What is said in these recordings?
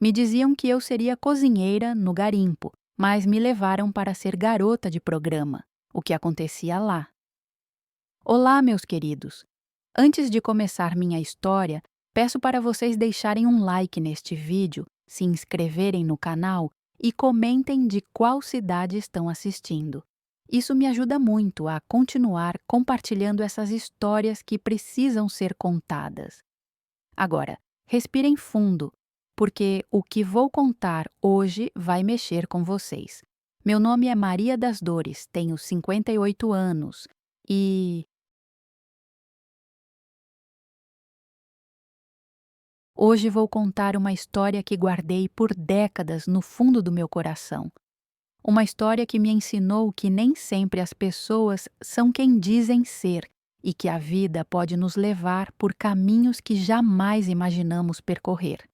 Me diziam que eu seria cozinheira no garimpo, mas me levaram para ser garota de programa, o que acontecia lá. Olá, meus queridos! Antes de começar minha história, peço para vocês deixarem um like neste vídeo, se inscreverem no canal e comentem de qual cidade estão assistindo. Isso me ajuda muito a continuar compartilhando essas histórias que precisam ser contadas. Agora, respirem fundo, porque o que vou contar hoje vai mexer com vocês. Meu nome é Maria das Dores, tenho 58 anos e hoje vou contar uma história que guardei por décadas no fundo do meu coração. Uma história que me ensinou que nem sempre as pessoas são quem dizem ser e que a vida pode nos levar por caminhos que jamais imaginamos percorrer.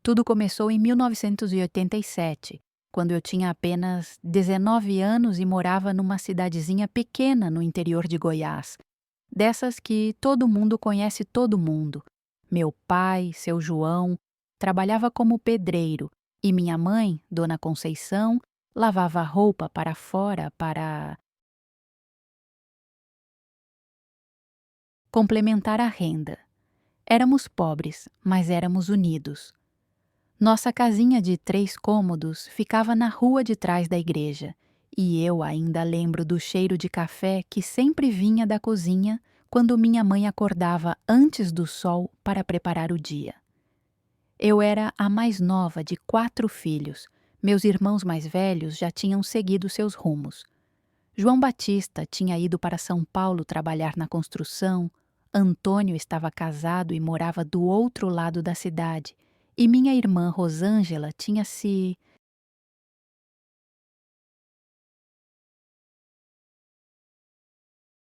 Tudo começou em 1987, quando eu tinha apenas 19 anos e morava numa cidadezinha pequena no interior de Goiás, dessas que todo mundo conhece todo mundo. Meu pai, seu João, trabalhava como pedreiro e minha mãe, Dona Conceição, lavava roupa para fora para complementar a renda. Éramos pobres, mas éramos unidos. Nossa casinha de 3 cômodos ficava na rua de trás da igreja, e eu ainda lembro do cheiro de café que sempre vinha da cozinha quando minha mãe acordava antes do sol para preparar o dia. Eu era a mais nova de 4 filhos. Meus irmãos mais velhos já tinham seguido seus rumos. João Batista tinha ido para São Paulo trabalhar na construção, Antônio estava casado e morava do outro lado da cidade, e minha irmã Rosângela tinha se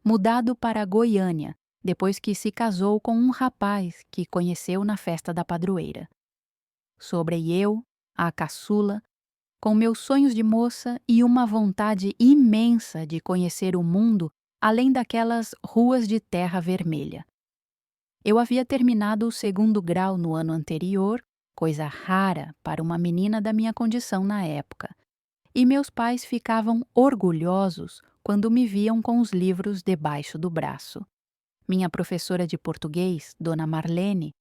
mudado para Goiânia, depois que se casou com um rapaz que conheceu na festa da padroeira. Sobrei eu, a caçula, com meus sonhos de moça e uma vontade imensa de conhecer o mundo além daquelas ruas de terra vermelha. Eu havia terminado o 2º grau no ano anterior, coisa rara para uma menina da minha condição na época, e meus pais ficavam orgulhosos quando me viam com os livros debaixo do braço. Minha professora de português, Dona Marlene,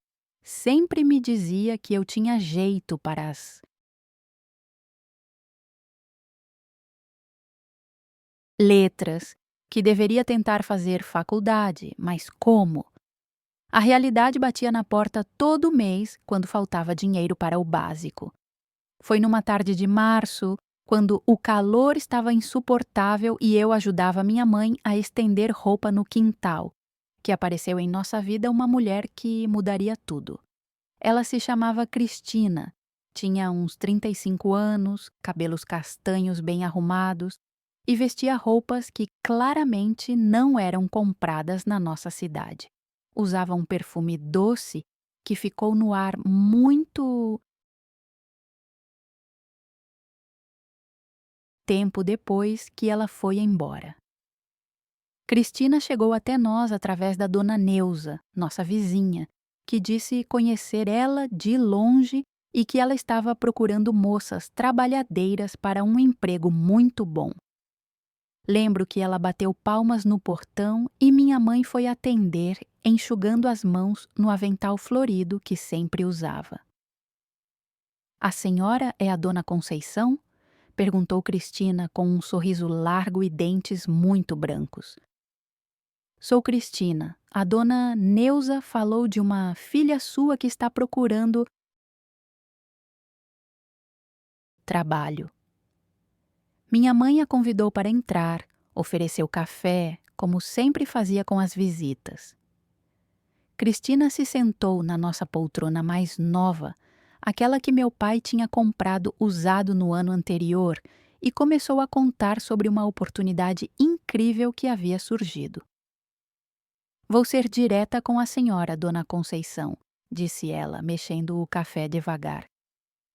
sempre me dizia que eu tinha jeito para as letras, que deveria tentar fazer faculdade, mas como? A realidade batia na porta todo mês quando faltava dinheiro para o básico. Foi numa tarde de março, quando o calor estava insuportável e eu ajudava minha mãe a estender roupa no quintal, que apareceu em nossa vida uma mulher que mudaria tudo. Ela se chamava Cristina, tinha uns 35 anos, cabelos castanhos bem arrumados e vestia roupas que claramente não eram compradas na nossa cidade. Usava um perfume doce que ficou no ar muito tempo depois que ela foi embora. Cristina chegou até nós através da dona Neuza, nossa vizinha, que disse conhecer ela de longe e que ela estava procurando moças trabalhadeiras para um emprego muito bom. Lembro que ela bateu palmas no portão e minha mãe foi atender, enxugando as mãos no avental florido que sempre usava. "A senhora é a dona Conceição?" perguntou Cristina com um sorriso largo e dentes muito brancos. "Sou Cristina. A dona Neuza falou de uma filha sua que está procurando trabalho." Minha mãe a convidou para entrar, ofereceu café, como sempre fazia com as visitas. Cristina se sentou na nossa poltrona mais nova, aquela que meu pai tinha comprado usado no ano anterior, e começou a contar sobre uma oportunidade incrível que havia surgido. "Vou ser direta com a senhora, dona Conceição", disse ela, mexendo o café devagar.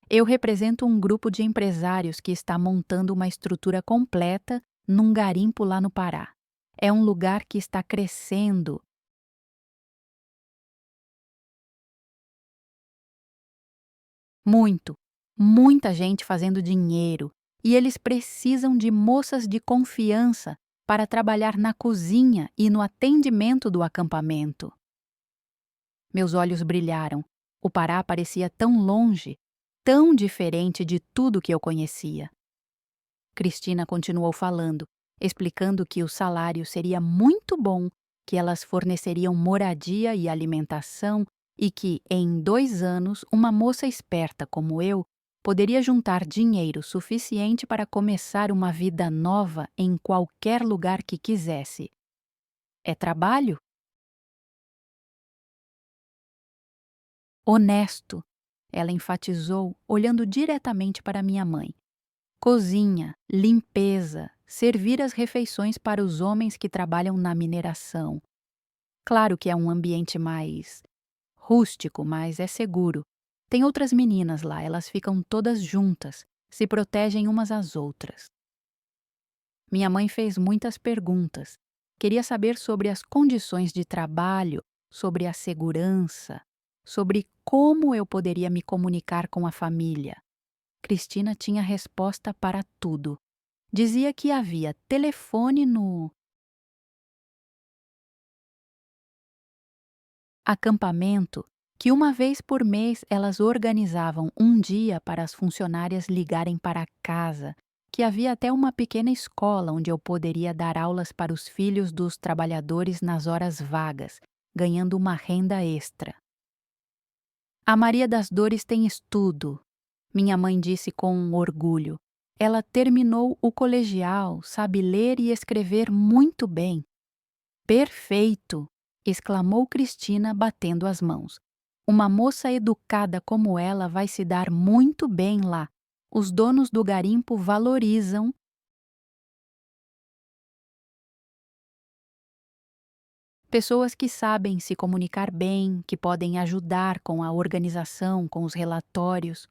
"Eu represento um grupo de empresários que está montando uma estrutura completa num garimpo lá no Pará. É um lugar que está crescendo. Muito, muita gente fazendo dinheiro, e eles precisam de moças de confiança para trabalhar na cozinha e no atendimento do acampamento. Meus olhos brilharam. O Pará parecia tão longe, tão diferente de tudo que eu conhecia. Cristina continuou falando, explicando que o salário seria muito bom, que elas forneceriam moradia e alimentação e que, em 2 anos, uma moça esperta como eu poderia juntar dinheiro suficiente para começar uma vida nova em qualquer lugar que quisesse. É trabalho? Honesto, ela enfatizou, olhando diretamente para minha mãe. Cozinha, limpeza, servir as refeições para os homens que trabalham na mineração. Claro que é um ambiente mais rústico, mas é seguro. Tem outras meninas lá, elas ficam todas juntas, se protegem umas às outras. Minha mãe fez muitas perguntas. Queria saber sobre as condições de trabalho, sobre a segurança, sobre como eu poderia me comunicar com a família. Cristina tinha resposta para tudo. Dizia que havia telefone no acampamento, que uma vez por mês elas organizavam um dia para as funcionárias ligarem para casa, que havia até uma pequena escola onde eu poderia dar aulas para os filhos dos trabalhadores nas horas vagas, ganhando uma renda extra. A Maria das Dores tem estudo, minha mãe disse com orgulho. Ela terminou o colegial, sabe ler e escrever muito bem. Perfeito! Exclamou Cristina, batendo as mãos. Uma moça educada como ela vai se dar muito bem lá. Os donos do garimpo valorizam. Pessoas que sabem se comunicar bem, que podem ajudar com a organização, com os relatórios.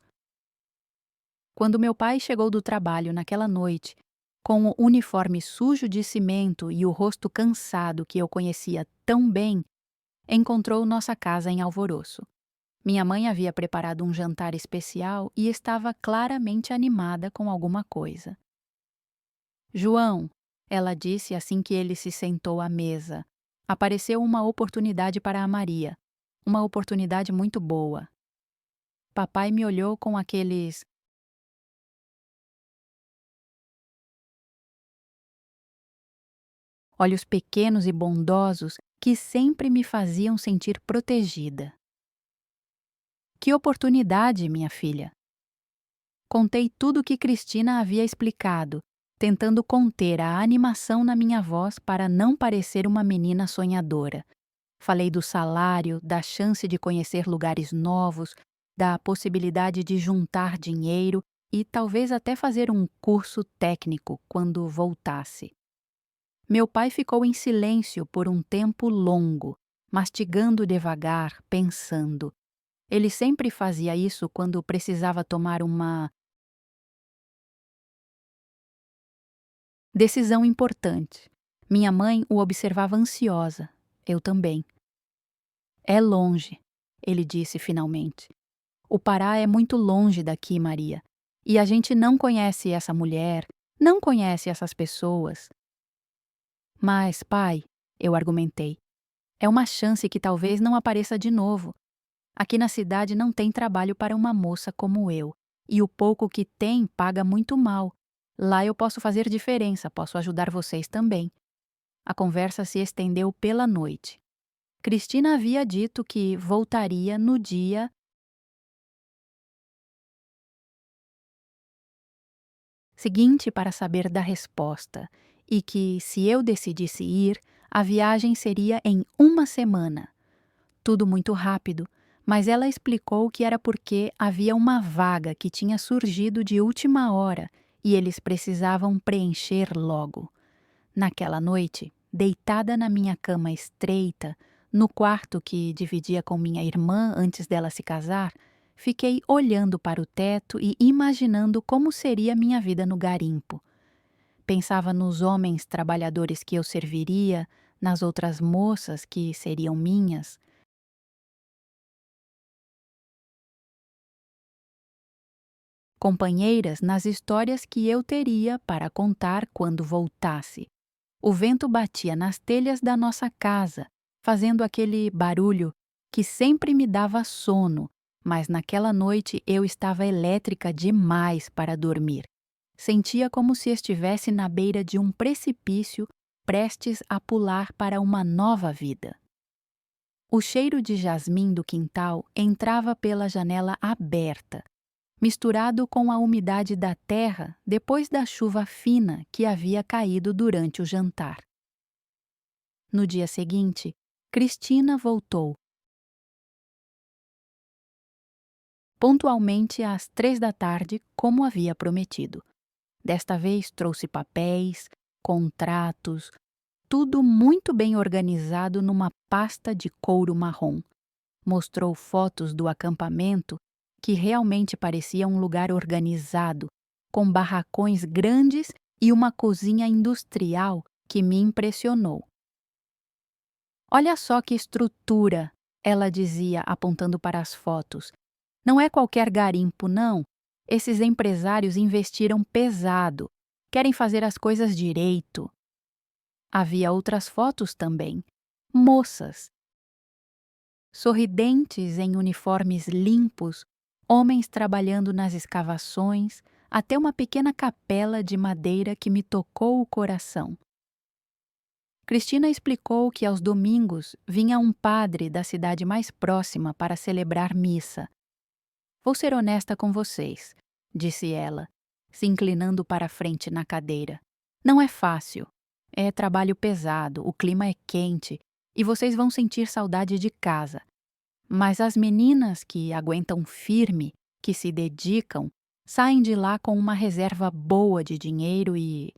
Quando meu pai chegou do trabalho naquela noite, com o uniforme sujo de cimento e o rosto cansado que eu conhecia tão bem, encontrou nossa casa em alvoroço. Minha mãe havia preparado um jantar especial e estava claramente animada com alguma coisa. João, ela disse assim que ele se sentou à mesa, apareceu uma oportunidade para a Maria, uma oportunidade muito boa. Papai me olhou com aqueles olhos pequenos e bondosos que sempre me faziam sentir protegida. Que oportunidade, minha filha! Contei tudo o que Cristina havia explicado, tentando conter a animação na minha voz para não parecer uma menina sonhadora. Falei do salário, da chance de conhecer lugares novos, da possibilidade de juntar dinheiro e talvez até fazer um curso técnico quando voltasse. Meu pai ficou em silêncio por um tempo longo, mastigando devagar, pensando. Ele sempre fazia isso quando precisava tomar uma decisão importante. Minha mãe o observava ansiosa. Eu também. É longe, ele disse finalmente. O Pará é muito longe daqui, Maria. E a gente não conhece essa mulher, não conhece essas pessoas. Mas, pai, eu argumentei, é uma chance que talvez não apareça de novo. Aqui na cidade não tem trabalho para uma moça como eu. E o pouco que tem paga muito mal. Lá eu posso fazer diferença, posso ajudar vocês também. A conversa se estendeu pela noite. Cristina havia dito que voltaria no dia seguinte para saber da resposta e que, se eu decidisse ir, a viagem seria em uma semana. Tudo muito rápido, mas ela explicou que era porque havia uma vaga que tinha surgido de última hora e eles precisavam preencher logo. Naquela noite, deitada na minha cama estreita, no quarto que dividia com minha irmã antes dela se casar, fiquei olhando para o teto e imaginando como seria minha vida no garimpo. Pensava nos homens trabalhadores que eu serviria, nas outras moças que seriam minhas. companheiras nas histórias que eu teria para contar quando voltasse. O vento batia nas telhas da nossa casa, fazendo aquele barulho que sempre me dava sono, mas naquela noite eu estava elétrica demais para dormir. Sentia como se estivesse na beira de um precipício, prestes a pular para uma nova vida. O cheiro de jasmim do quintal entrava pela janela aberta, misturado com a umidade da terra depois da chuva fina que havia caído durante o jantar. No dia seguinte, Cristina voltou. Pontualmente às 3 da tarde, como havia prometido. Desta vez trouxe papéis, contratos, tudo muito bem organizado numa pasta de couro marrom. Mostrou fotos do acampamento, que realmente parecia um lugar organizado, com barracões grandes e uma cozinha industrial que me impressionou. Olha só que estrutura, ela dizia apontando para as fotos. Não é qualquer garimpo, não. Esses empresários investiram pesado, querem fazer as coisas direito. Havia outras fotos também. Moças, sorridentes em uniformes limpos, homens trabalhando nas escavações, até uma pequena capela de madeira que me tocou o coração. Cristina explicou que aos domingos vinha um padre da cidade mais próxima para celebrar missa. Vou ser honesta com vocês, disse ela, se inclinando para a frente na cadeira. Não é fácil. É trabalho pesado, o clima é quente e vocês vão sentir saudade de casa. Mas as meninas que aguentam firme, que se dedicam, saem de lá com uma reserva boa de dinheiro e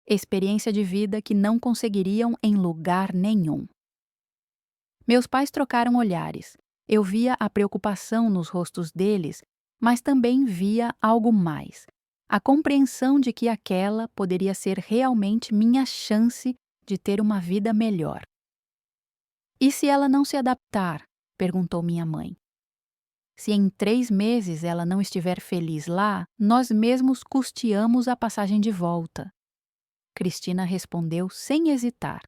experiência de vida que não conseguiriam em lugar nenhum. Meus pais trocaram olhares. Eu via a preocupação nos rostos deles, mas também via algo mais. A compreensão de que aquela poderia ser realmente minha chance de ter uma vida melhor. E se ela não se adaptar? Perguntou minha mãe. Se em 3 meses ela não estiver feliz lá, nós mesmos custeamos a passagem de volta. Cristina respondeu sem hesitar.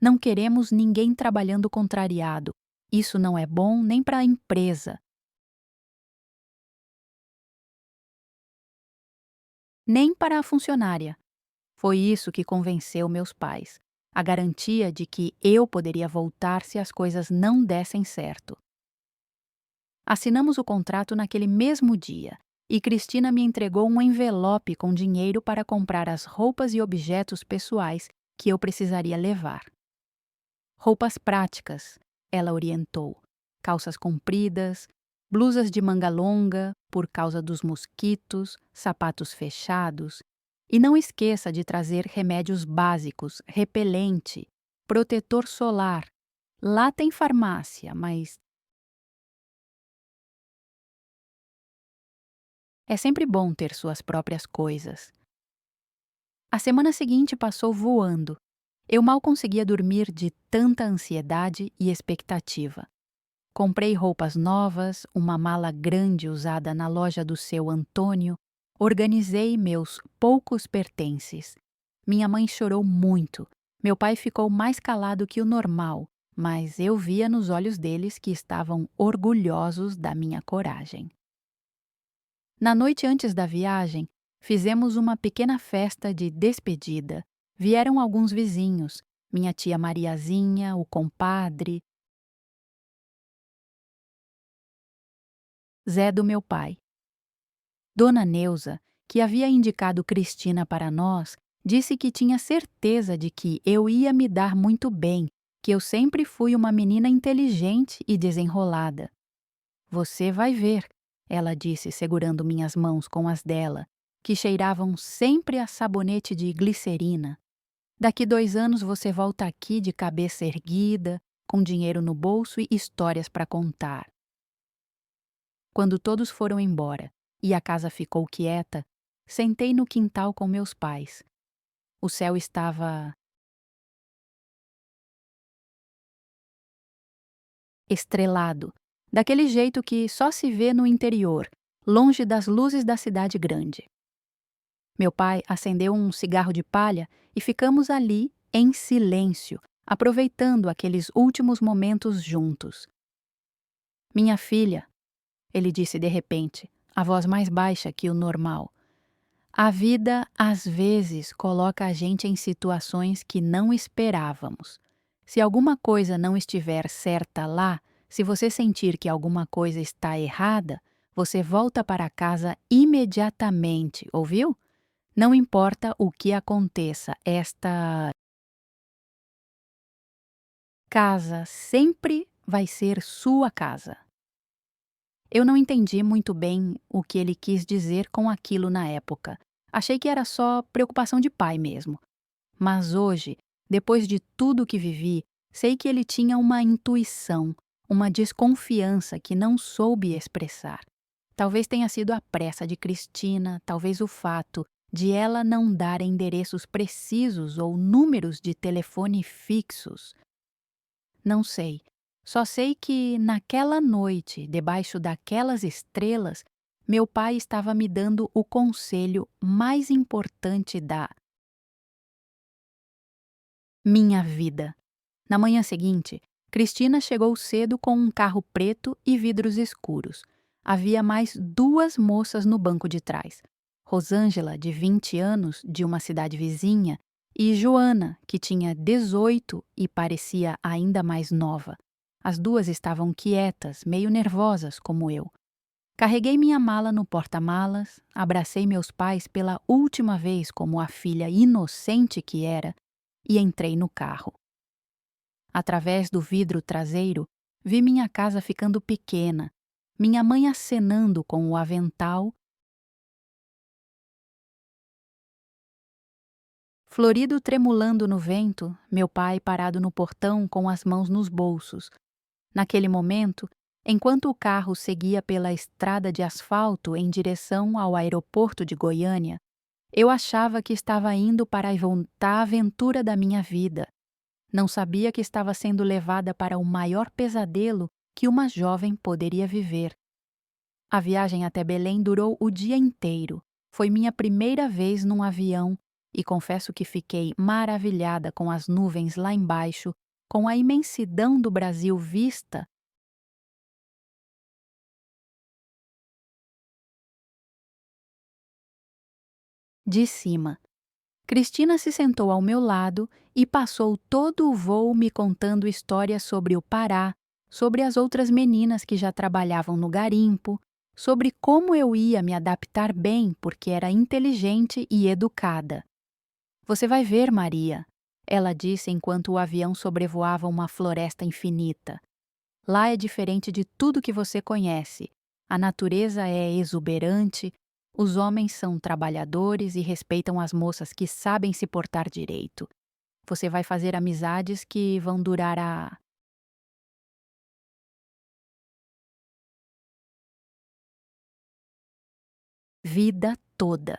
Não queremos ninguém trabalhando contrariado. Isso não é bom nem para a empresa. Nem para a funcionária. Foi isso que convenceu meus pais. A garantia de que eu poderia voltar se as coisas não dessem certo. Assinamos o contrato naquele mesmo dia e Cristina me entregou um envelope com dinheiro para comprar as roupas e objetos pessoais que eu precisaria levar. Roupas práticas, ela orientou. Calças compridas, blusas de manga longa por causa dos mosquitos, sapatos fechados. E não esqueça de trazer remédios básicos, repelente, protetor solar. Lá tem farmácia, mas é sempre bom ter suas próprias coisas. A semana seguinte passou voando. Eu mal conseguia dormir de tanta ansiedade e expectativa. Comprei roupas novas, uma mala grande usada na loja do seu Antônio, organizei meus poucos pertences. Minha mãe chorou muito. Meu pai ficou mais calado que o normal, mas eu via nos olhos deles que estavam orgulhosos da minha coragem. Na noite antes da viagem, fizemos uma pequena festa de despedida. Vieram alguns vizinhos, minha tia Mariazinha, o compadre, Zé do meu pai. Dona Neuza, que havia indicado Cristina para nós, disse que tinha certeza de que eu ia me dar muito bem, que eu sempre fui uma menina inteligente e desenrolada. Você vai ver, ela disse segurando minhas mãos com as dela, que cheiravam sempre a sabonete de glicerina. Daqui 2 anos você volta aqui de cabeça erguida, com dinheiro no bolso e histórias para contar. Quando todos foram embora e a casa ficou quieta, sentei no quintal com meus pais. O céu estava estrelado, daquele jeito que só se vê no interior, longe das luzes da cidade grande. Meu pai acendeu um cigarro de palha e ficamos ali, em silêncio, aproveitando aqueles últimos momentos juntos. Minha filha, ele disse de repente, a voz mais baixa que o normal. A vida, às vezes, coloca a gente em situações que não esperávamos. Se alguma coisa não estiver certa lá, se você sentir que alguma coisa está errada, você volta para casa imediatamente, ouviu? Não importa o que aconteça, esta casa sempre vai ser sua casa. Eu não entendi muito bem o que ele quis dizer com aquilo na época. Achei que era só preocupação de pai mesmo. Mas hoje, depois de tudo que vivi, sei que ele tinha uma intuição, uma desconfiança que não soube expressar. Talvez tenha sido a pressa de Cristina, talvez o fato de ela não dar endereços precisos ou números de telefone fixos. Não sei. Só sei que naquela noite, debaixo daquelas estrelas, meu pai estava me dando o conselho mais importante da minha vida. Na manhã seguinte, Cristina chegou cedo com um carro preto e vidros escuros. Havia mais 2 moças no banco de trás. Rosângela, de 20 anos, de uma cidade vizinha, e Joana, que tinha 18 e parecia ainda mais nova. As duas estavam quietas, meio nervosas como eu. Carreguei minha mala no porta-malas, abracei meus pais pela última vez como a filha inocente que era e entrei no carro. Através do vidro traseiro, vi minha casa ficando pequena, minha mãe acenando com o avental, florido tremulando no vento, meu pai parado no portão com as mãos nos bolsos. Naquele momento, enquanto o carro seguia pela estrada de asfalto em direção ao aeroporto de Goiânia, eu achava que estava indo para a aventura da minha vida. Não sabia que estava sendo levada para o maior pesadelo que uma jovem poderia viver. A viagem até Belém durou o dia inteiro. Foi minha primeira vez num avião e confesso que fiquei maravilhada com as nuvens lá embaixo, com a imensidão do Brasil vista de cima. Cristina se sentou ao meu lado e passou todo o voo me contando histórias sobre o Pará, sobre as outras meninas que já trabalhavam no garimpo, sobre como eu ia me adaptar bem porque era inteligente e educada. Você vai ver, Maria, ela disse enquanto o avião sobrevoava uma floresta infinita. Lá é diferente de tudo que você conhece. A natureza é exuberante, os homens são trabalhadores e respeitam as moças que sabem se portar direito. Você vai fazer amizades que vão durar a vida toda.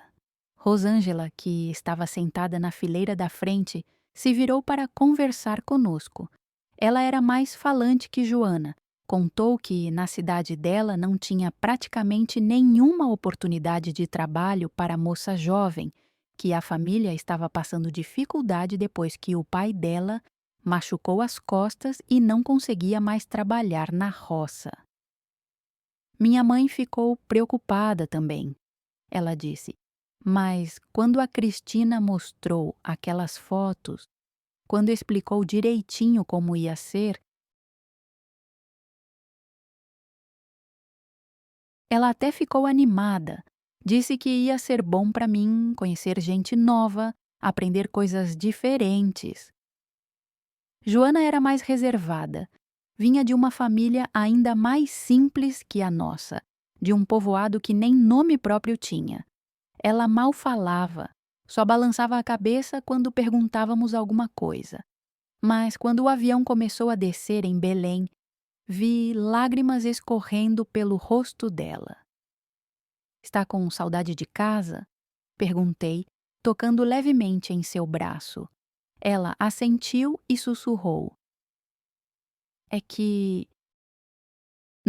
Rosângela, que estava sentada na fileira da frente, se virou para conversar conosco. Ela era mais falante que Joana. Contou que na cidade dela não tinha praticamente nenhuma oportunidade de trabalho para moça jovem, que a família estava passando dificuldade depois que o pai dela machucou as costas e não conseguia mais trabalhar na roça. Minha mãe ficou preocupada também. Ela disse: mas quando a Cristina mostrou aquelas fotos, quando explicou direitinho como ia ser, ela até ficou animada. Disse que ia ser bom para mim conhecer gente nova, aprender coisas diferentes. Joana era mais reservada. Vinha de uma família ainda mais simples que a nossa, de um povoado que nem nome próprio tinha. Ela mal falava, só balançava a cabeça quando perguntávamos alguma coisa. Mas quando o avião começou a descer em Belém, vi lágrimas escorrendo pelo rosto dela. Está com saudade de casa? Perguntei, tocando levemente em seu braço. Ela assentiu e sussurrou. É que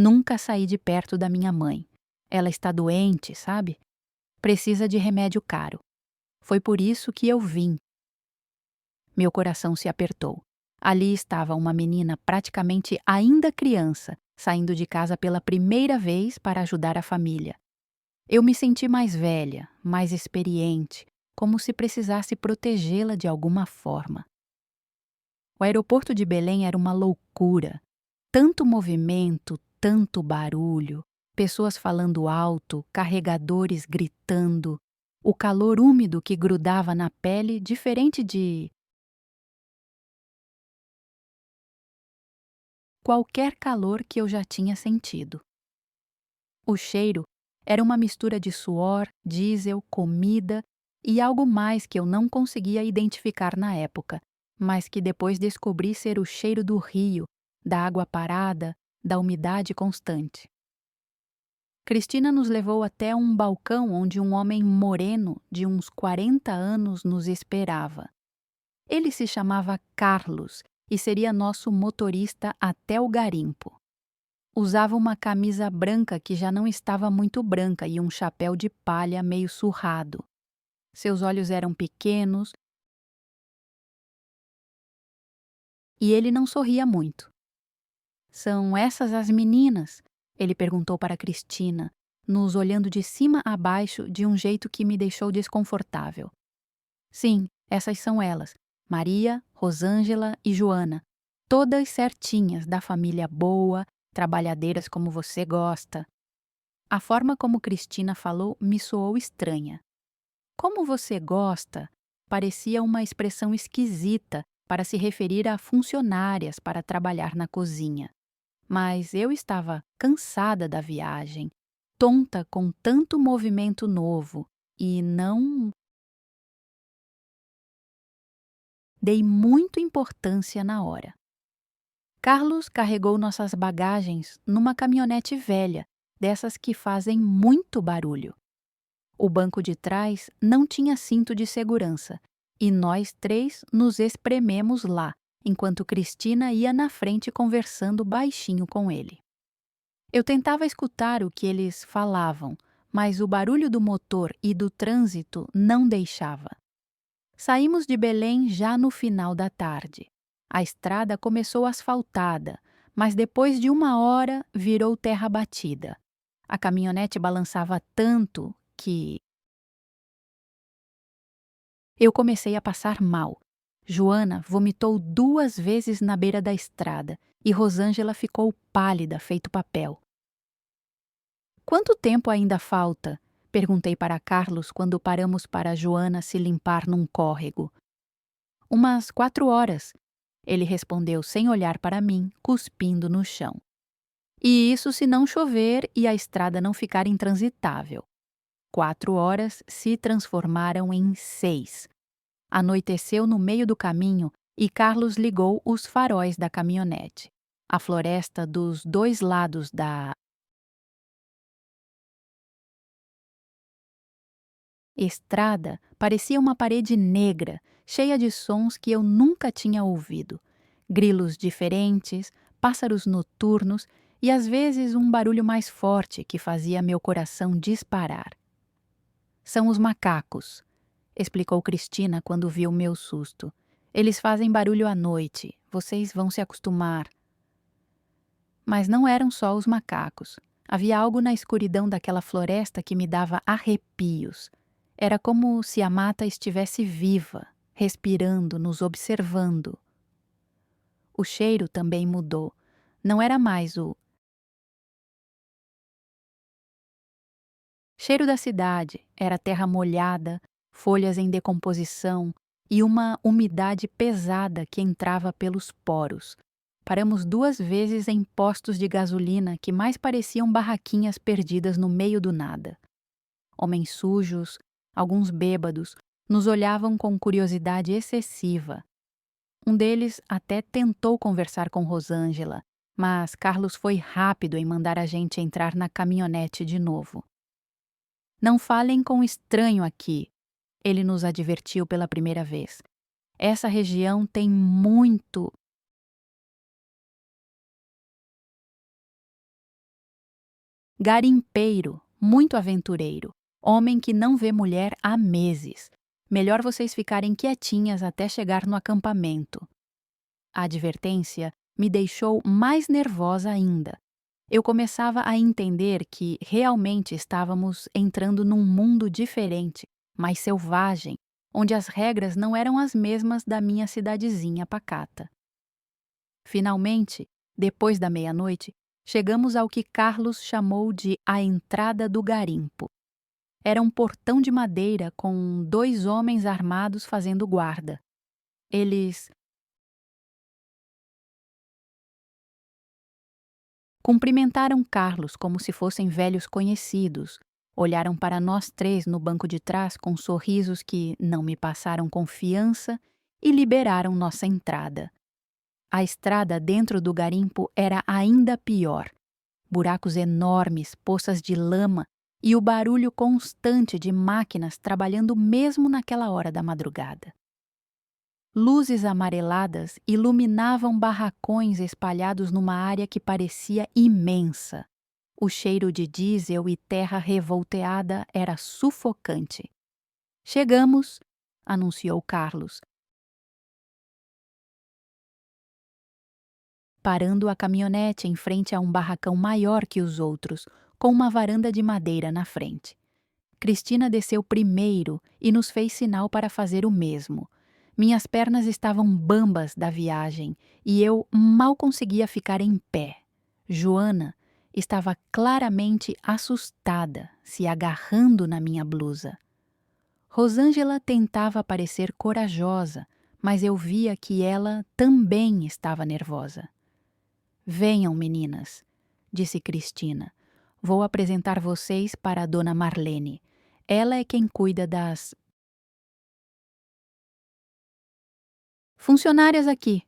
Nunca saí de perto da minha mãe. Ela está doente, sabe? Precisa de remédio caro. Foi por isso que eu vim. Meu coração se apertou. Ali estava uma menina praticamente ainda criança, saindo de casa pela primeira vez para ajudar a família. Eu me senti mais velha, mais experiente, como se precisasse protegê-la de alguma forma. O aeroporto de Belém era uma loucura. Tanto movimento, tanto barulho, pessoas falando alto, carregadores gritando, o calor úmido que grudava na pele, diferente de qualquer calor que eu já tinha sentido. O cheiro era uma mistura de suor, diesel, comida e algo mais que eu não conseguia identificar na época, mas que depois descobri ser o cheiro do rio, da água parada, da umidade constante. Cristina nos levou até um balcão onde um homem moreno de uns 40 anos nos esperava. Ele se chamava Carlos e seria nosso motorista até o garimpo. Usava uma camisa branca que já não estava muito branca e um chapéu de palha meio surrado. Seus olhos eram pequenos e ele não sorria muito. "São essas as meninas?" Ele perguntou para Cristina, nos olhando de cima a baixo de um jeito que me deixou desconfortável. "Sim, essas são elas. Maria, Rosângela e Joana. Todas certinhas, da família boa, trabalhadeiras como você gosta." A forma como Cristina falou me soou estranha. "Como você gosta" parecia uma expressão esquisita para se referir a funcionárias para trabalhar na cozinha. Mas eu estava cansada da viagem, tonta com tanto movimento novo, e não dei muita importância na hora. Carlos carregou nossas bagagens numa caminhonete velha, dessas que fazem muito barulho. O banco de trás não tinha cinto de segurança, e nós três nos esprememos lá, enquanto Cristina ia na frente conversando baixinho com ele. Eu tentava escutar o que eles falavam, mas o barulho do motor e do trânsito não deixava. Saímos de Belém já no final da tarde. A estrada começou asfaltada, mas depois de 1 hora virou terra batida. A caminhonete balançava tanto que eu comecei a passar mal. Joana vomitou 2 vezes na beira da estrada e Rosângela ficou pálida, feito papel. "Quanto tempo ainda falta?" perguntei para Carlos quando paramos para Joana se limpar num córrego. "Umas 4 horas", ele respondeu sem olhar para mim, cuspindo no chão. "E isso se não chover e a estrada não ficar intransitável." 4 horas se transformaram em 6. Anoiteceu no meio do caminho e Carlos ligou os faróis da caminhonete. A floresta dos 2 lados da estrada parecia uma parede negra, cheia de sons que eu nunca tinha ouvido. Grilos diferentes, pássaros noturnos e às vezes um barulho mais forte que fazia meu coração disparar. "São os macacos", explicou Cristina quando viu meu susto. "Eles fazem barulho à noite. Vocês vão se acostumar." Mas não eram só os macacos. Havia algo na escuridão daquela floresta que me dava arrepios. Era como se a mata estivesse viva, respirando, nos observando. O cheiro também mudou. Não era mais o cheiro da cidade, era terra molhada, folhas em decomposição e uma umidade pesada que entrava pelos poros. Paramos 2 vezes em postos de gasolina que mais pareciam barraquinhas perdidas no meio do nada. Homens sujos, alguns bêbados, nos olhavam com curiosidade excessiva. Um deles até tentou conversar com Rosângela, mas Carlos foi rápido em mandar a gente entrar na caminhonete de novo. "Não falem com estranho aqui", ele nos advertiu pela primeira vez. "Essa região tem muito Garimpeiro, muito aventureiro, homem que não vê mulher há meses. Melhor vocês ficarem quietinhas até chegar no acampamento. A advertência me deixou mais nervosa ainda. Eu começava a entender que realmente estávamos entrando num mundo diferente, mais selvagem, onde as regras não eram as mesmas da minha cidadezinha pacata. Finalmente, depois da meia-noite, chegamos ao que Carlos chamou de a entrada do garimpo. Era um portão de madeira com 2 homens armados fazendo guarda. Eles cumprimentaram Carlos como se fossem velhos conhecidos. Olharam para nós 3 no banco de trás com sorrisos que não me passaram confiança e liberaram nossa entrada. A estrada dentro do garimpo era ainda pior. Buracos enormes, poças de lama e o barulho constante de máquinas trabalhando mesmo naquela hora da madrugada. Luzes amareladas iluminavam barracões espalhados numa área que parecia imensa. O cheiro de diesel e terra revolteada era sufocante. Chegamos, anunciou Carlos, parando a caminhonete em frente a um barracão maior que os outros, com uma varanda de madeira na frente. Cristina desceu primeiro e nos fez sinal para fazer o mesmo. Minhas pernas estavam bambas da viagem e eu mal conseguia ficar em pé. Joana estava claramente assustada, se agarrando na minha blusa. Rosângela tentava parecer corajosa, mas eu via que ela também estava nervosa. Venham, meninas, disse Cristina. Vou apresentar vocês para a dona Marlene. Ela é quem cuida das funcionárias aqui.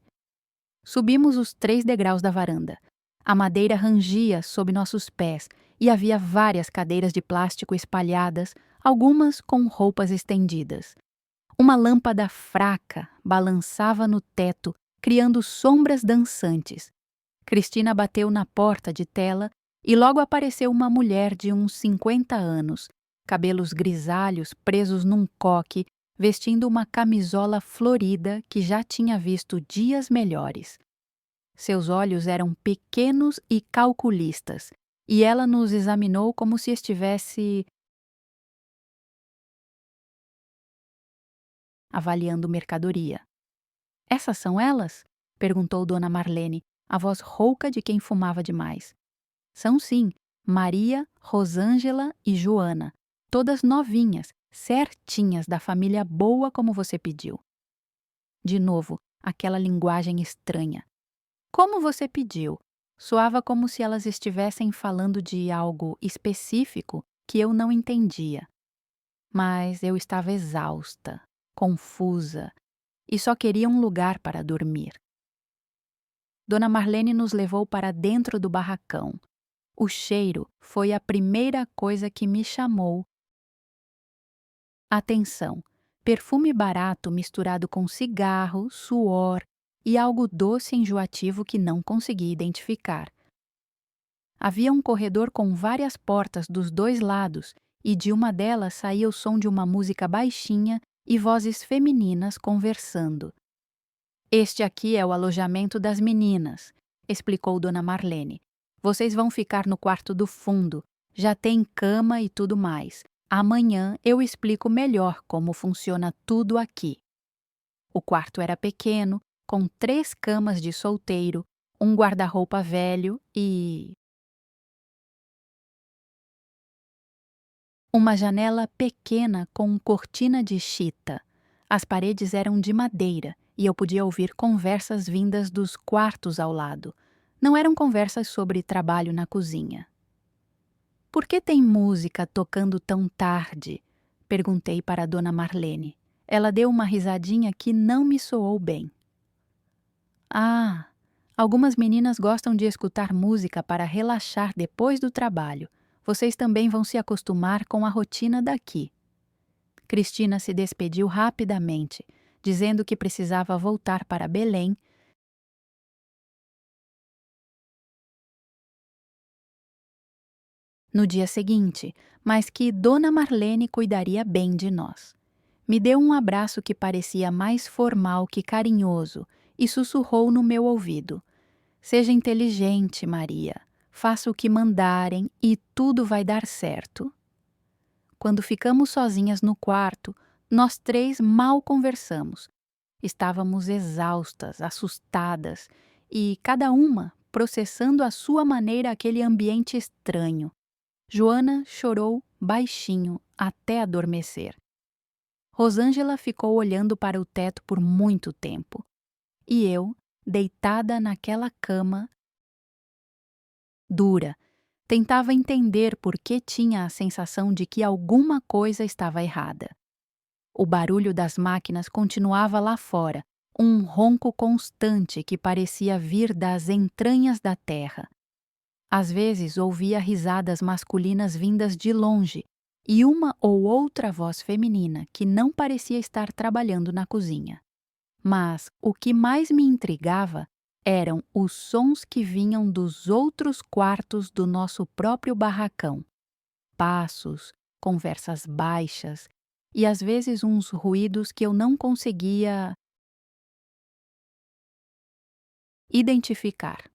Subimos os 3 degraus da varanda. A madeira rangia sob nossos pés e havia várias cadeiras de plástico espalhadas, algumas com roupas estendidas. Uma lâmpada fraca balançava no teto, criando sombras dançantes. Cristina bateu na porta de tela e logo apareceu uma mulher de uns 50 anos, cabelos grisalhos presos num coque, vestindo uma camisola florida que já tinha visto dias melhores. Seus olhos eram pequenos e calculistas, e ela nos examinou como se estivesse avaliando mercadoria. Essas são elas? Perguntou Dona Marlene, a voz rouca de quem fumava demais. São sim, Maria, Rosângela e Joana, todas novinhas, certinhas da família boa como você pediu. De novo, aquela linguagem estranha. Como você pediu? Soava como se elas estivessem falando de algo específico que eu não entendia. Mas eu estava exausta, confusa, e só queria um lugar para dormir. Dona Marlene nos levou para dentro do barracão. O cheiro foi a primeira coisa que me chamou atenção. Perfume barato misturado com cigarro, suor e algo doce e enjoativo que não consegui identificar. Havia um corredor com várias portas dos 2 lados e de uma delas saía o som de uma música baixinha e vozes femininas conversando. Este aqui é o alojamento das meninas, explicou Dona Marlene. Vocês vão ficar no quarto do fundo, já tem cama e tudo mais. Amanhã eu explico melhor como funciona tudo aqui. O quarto era pequeno, com 3 camas de solteiro, um guarda-roupa velho e uma janela pequena com cortina de chita. As paredes eram de madeira e eu podia ouvir conversas vindas dos quartos ao lado. Não eram conversas sobre trabalho na cozinha. Por que tem música tocando tão tarde? Perguntei para a Dona Marlene. Ela deu uma risadinha que não me soou bem. Ah, algumas meninas gostam de escutar música para relaxar depois do trabalho. Vocês também vão se acostumar com a rotina daqui. Cristina se despediu rapidamente, dizendo que precisava voltar para Belém. no dia seguinte, mas que Dona Marlene cuidaria bem de nós. Me deu um abraço que parecia mais formal que carinhoso e sussurrou no meu ouvido: "Seja inteligente, Maria. Faça o que mandarem e tudo vai dar certo." Quando ficamos sozinhas no quarto, nós três mal conversamos. Estávamos exaustas, assustadas e cada uma processando à sua maneira aquele ambiente estranho. Joana chorou baixinho até adormecer. Rosângela ficou olhando para o teto por muito tempo. E eu, deitada naquela cama dura, tentava entender por que tinha a sensação de que alguma coisa estava errada. O barulho das máquinas continuava lá fora, um ronco constante que parecia vir das entranhas da terra. Às vezes ouvia risadas masculinas vindas de longe e uma ou outra voz feminina que não parecia estar trabalhando na cozinha. Mas o que mais me intrigava eram os sons que vinham dos outros quartos do nosso próprio barracão. Passos, conversas baixas e às vezes uns ruídos que eu não conseguia identificar.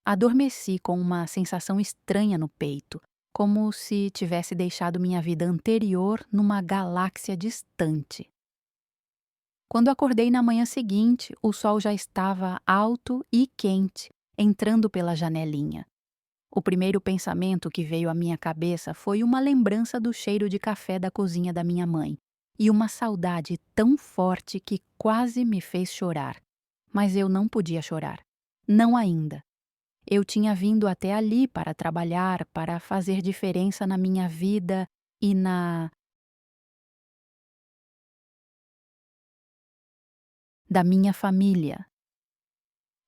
Adormeci com uma sensação estranha no peito, como se tivesse deixado minha vida anterior numa galáxia distante. Quando acordei na manhã seguinte, o sol já estava alto e quente, entrando pela janelinha. O primeiro pensamento que veio à minha cabeça foi uma lembrança do cheiro de café da cozinha da minha mãe e uma saudade tão forte que quase me fez chorar. Mas eu não podia chorar. Não ainda. Eu tinha vindo até ali para trabalhar, para fazer diferença na minha vida e da minha família.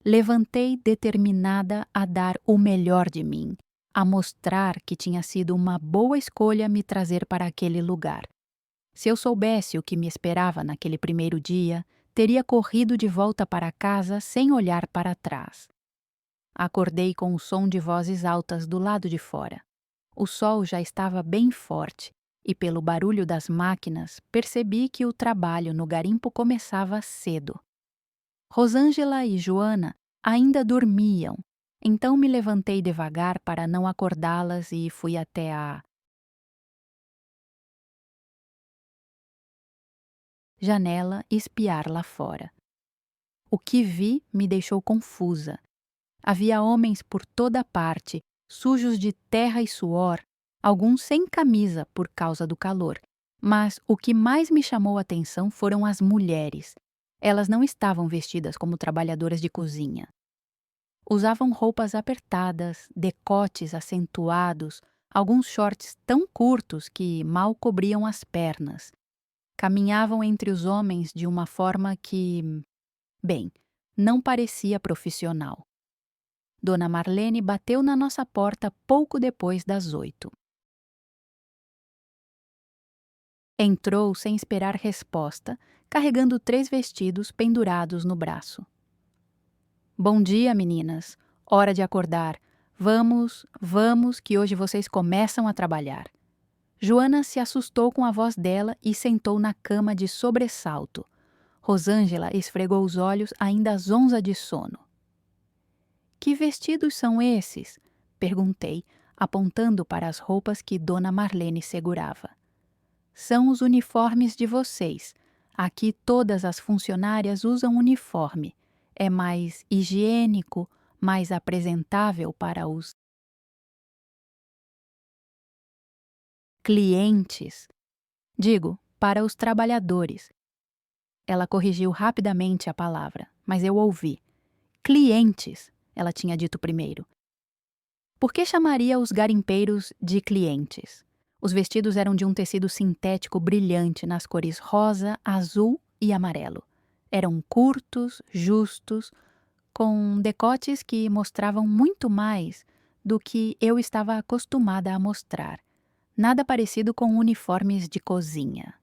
Levantei determinada a dar o melhor de mim, a mostrar que tinha sido uma boa escolha me trazer para aquele lugar. Se eu soubesse o que me esperava naquele primeiro dia, teria corrido de volta para casa sem olhar para trás. Acordei com o som de vozes altas do lado de fora. O sol já estava bem forte e, pelo barulho das máquinas, percebi que o trabalho no garimpo começava cedo. Rosângela e Joana ainda dormiam, então me levantei devagar para não acordá-las e fui até a janela espiar lá fora. O que vi me deixou confusa. Havia homens por toda parte, sujos de terra e suor, alguns sem camisa por causa do calor. Mas o que mais me chamou a atenção foram as mulheres. Elas não estavam vestidas como trabalhadoras de cozinha. Usavam roupas apertadas, decotes acentuados, alguns shorts tão curtos que mal cobriam as pernas. Caminhavam entre os homens de uma forma que, bem, não parecia profissional. Dona Marlene bateu na nossa porta pouco depois das 8. Entrou sem esperar resposta, carregando 3 vestidos pendurados no braço. "Bom dia, meninas. Hora de acordar. Vamos, vamos, que hoje vocês começam a trabalhar." Joana se assustou com a voz dela e sentou na cama de sobressalto. Rosângela esfregou os olhos ainda zonza de sono. "Que vestidos são esses?" perguntei, apontando para as roupas que Dona Marlene segurava. "São os uniformes de vocês. Aqui todas as funcionárias usam uniforme. É mais higiênico, mais apresentável para os clientes. Digo, para os trabalhadores." Ela corrigiu rapidamente a palavra, mas eu ouvi. "Clientes", ela tinha dito primeiro. Por que chamaria os garimpeiros de clientes? Os vestidos eram de um tecido sintético brilhante nas cores rosa, azul e amarelo. Eram curtos, justos, com decotes que mostravam muito mais do que eu estava acostumada a mostrar. Nada parecido com uniformes de cozinha.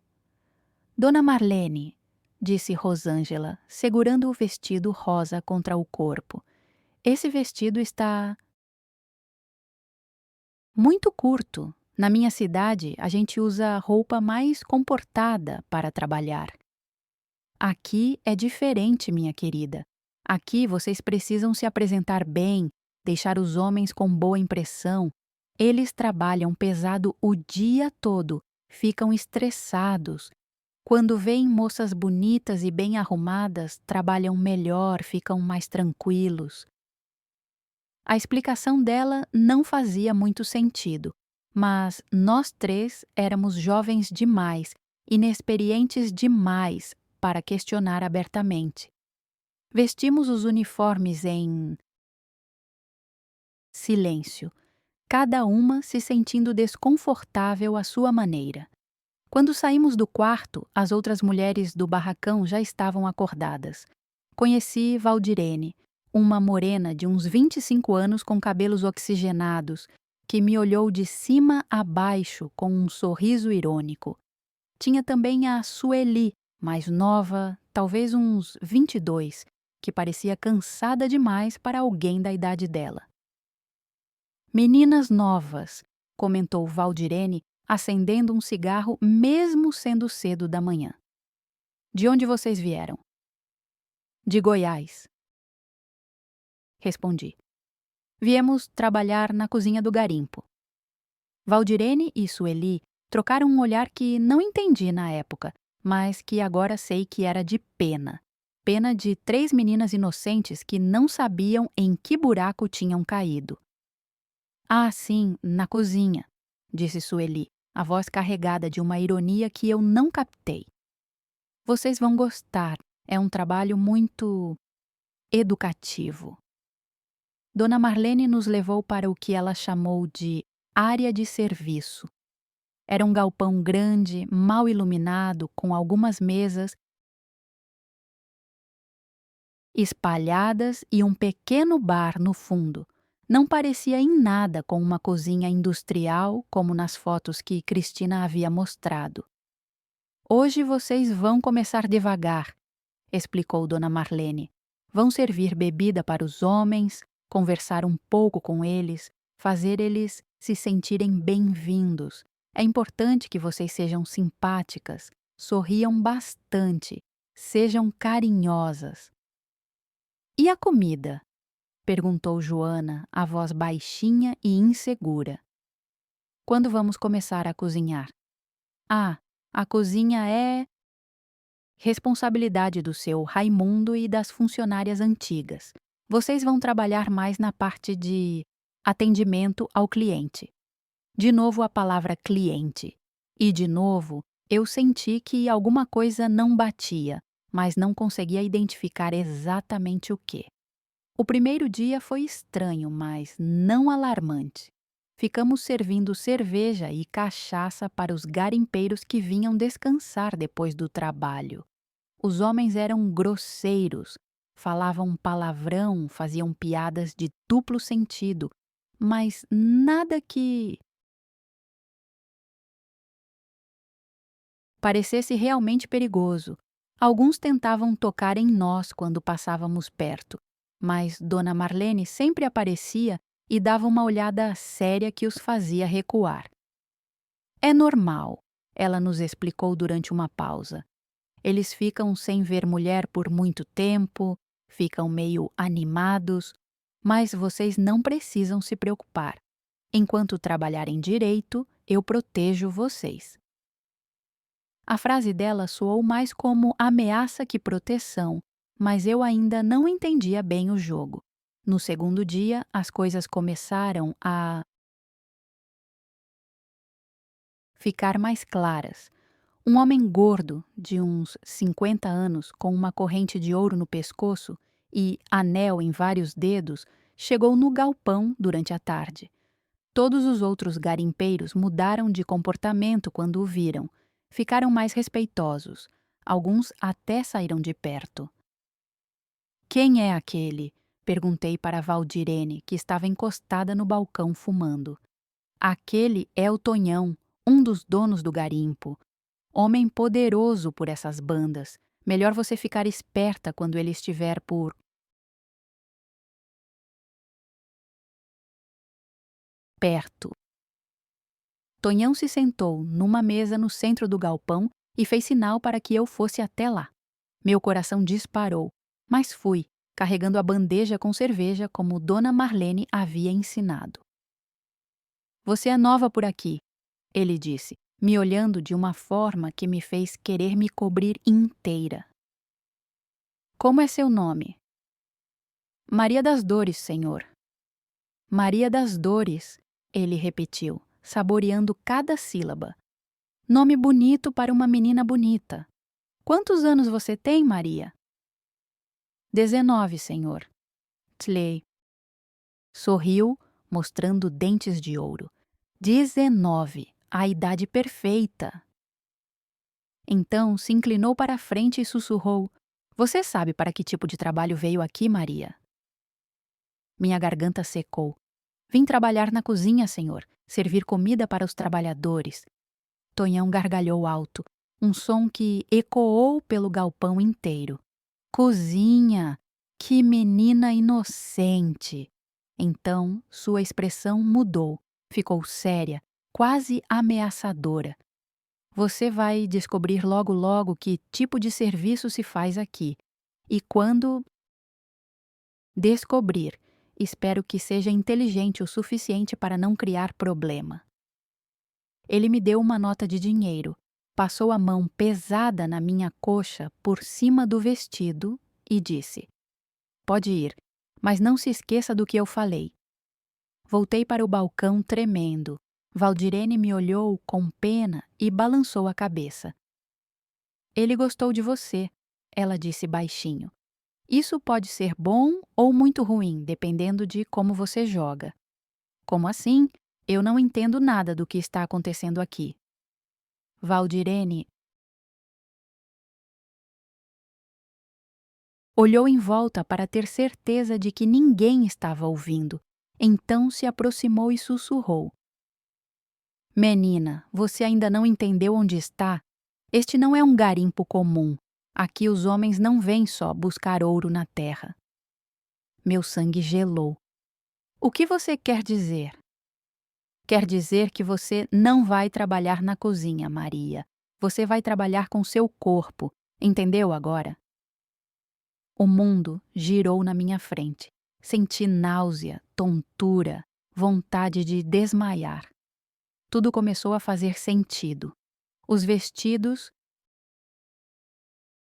"Dona Marlene", disse Rosângela, segurando o vestido rosa contra o corpo. "Esse vestido está Muito curto. Na minha cidade, a gente usa roupa mais comportada para trabalhar. Aqui é diferente, minha querida. Aqui vocês precisam se apresentar bem, deixar os homens com boa impressão. Eles trabalham pesado o dia todo, ficam estressados. Quando veem moças bonitas e bem arrumadas, trabalham melhor, ficam mais tranquilos. A explicação dela não fazia muito sentido, mas nós três éramos jovens demais, inexperientes demais para questionar abertamente. Vestimos os uniformes em silêncio, cada uma se sentindo desconfortável à sua maneira. Quando saímos do quarto, as outras mulheres do barracão já estavam acordadas. Conheci Valdirene, uma morena de uns 25 anos com cabelos oxigenados, que me olhou de cima a baixo com um sorriso irônico. Tinha também a Sueli, mais nova, talvez uns 22, que parecia cansada demais para alguém da idade dela. Meninas novas, comentou Valdirene, acendendo um cigarro mesmo sendo cedo da manhã. De onde vocês vieram? De Goiás. Respondi. Viemos trabalhar na cozinha do garimpo. Valdirene e Sueli trocaram um olhar que não entendi na época, mas que agora sei que era de pena. Pena de 3 meninas inocentes que não sabiam em que buraco tinham caído. Ah, sim, na cozinha, disse Sueli, a voz carregada de uma ironia que eu não captei. Vocês vão gostar, é um trabalho muito educativo. Dona Marlene nos levou para o que ela chamou de área de serviço. Era um galpão grande, mal iluminado, com algumas mesas espalhadas e um pequeno bar no fundo. Não parecia em nada com uma cozinha industrial como nas fotos que Cristina havia mostrado. Hoje vocês vão começar devagar, explicou Dona Marlene. Vão servir bebida para os homens, conversar um pouco com eles, fazer eles se sentirem bem-vindos. É importante que vocês sejam simpáticas, sorriam bastante, sejam carinhosas. E a comida? Perguntou Joana, a voz baixinha e insegura. Quando vamos começar a cozinhar? Ah, a cozinha é responsabilidade do seu Raimundo e das funcionárias antigas. Vocês vão trabalhar mais na parte de atendimento ao cliente. De novo a palavra cliente. E de novo, eu senti que alguma coisa não batia, mas não conseguia identificar exatamente o que. O primeiro dia foi estranho, mas não alarmante. Ficamos servindo cerveja e cachaça para os garimpeiros que vinham descansar depois do trabalho. Os homens eram grosseiros, falavam palavrão, faziam piadas de duplo sentido, mas nada que parecesse realmente perigoso. Alguns tentavam tocar em nós quando passávamos perto, mas Dona Marlene sempre aparecia e dava uma olhada séria que os fazia recuar. É normal, ela nos explicou durante uma pausa. Eles ficam sem ver mulher por muito tempo, ficam meio animados, mas vocês não precisam se preocupar. Enquanto trabalharem direito, eu protejo vocês. A frase dela soou mais como ameaça que proteção, mas eu ainda não entendia bem o jogo. No segundo dia, as coisas começaram a ficar mais claras. Um homem gordo, de uns 50 anos, com uma corrente de ouro no pescoço e anel em vários dedos, chegou no galpão durante a tarde. Todos os outros garimpeiros mudaram de comportamento quando o viram. Ficaram mais respeitosos. Alguns até saíram de perto. Quem é aquele? Perguntei para Valdirene, que estava encostada no balcão fumando. Aquele é o Tonhão, um dos donos do garimpo. Homem poderoso por essas bandas. Melhor você ficar esperta quando ele estiver por perto. Tonhão se sentou numa mesa no centro do galpão e fez sinal para que eu fosse até lá. Meu coração disparou, mas fui, carregando a bandeja com cerveja como Dona Marlene havia ensinado. Você é nova por aqui, ele disse, me olhando de uma forma que me fez querer me cobrir inteira. Como é seu nome? Maria das Dores, senhor. Maria das Dores, ele repetiu, saboreando cada sílaba. Nome bonito para uma menina bonita. Quantos anos você tem, Maria? 19, senhor. Tley. Sorriu, mostrando dentes de ouro. 19, a idade perfeita. Então se inclinou para a frente e sussurrou: Você sabe para que tipo de trabalho veio aqui, Maria? Minha garganta secou. Vim trabalhar na cozinha, senhor, servir comida para os trabalhadores. Tonhão gargalhou alto, um som que ecoou pelo galpão inteiro. Cozinha! Que menina inocente! Então sua expressão mudou, ficou séria, quase ameaçadora. Você vai descobrir logo logo que tipo de serviço se faz aqui. E quando descobrir, espero que seja inteligente o suficiente para não criar problema. Ele me deu uma nota de dinheiro, passou a mão pesada na minha coxa por cima do vestido e disse: Pode ir, mas não se esqueça do que eu falei. Voltei para o balcão tremendo. Valdirene me olhou com pena e balançou a cabeça. Ele gostou de você, ela disse baixinho. Isso pode ser bom ou muito ruim, dependendo de como você joga. Como assim? Eu não entendo nada do que está acontecendo aqui. Valdirene olhou em volta para ter certeza de que ninguém estava ouvindo. Então se aproximou e sussurrou. Menina, você ainda não entendeu onde está? Este não é um garimpo comum. Aqui os homens não vêm só buscar ouro na terra. Meu sangue gelou. O que você quer dizer? Quer dizer que você não vai trabalhar na cozinha, Maria. Você vai trabalhar com seu corpo. Entendeu agora? O mundo girou na minha frente. Senti náusea, tontura, vontade de desmaiar. Tudo começou a fazer sentido. Os vestidos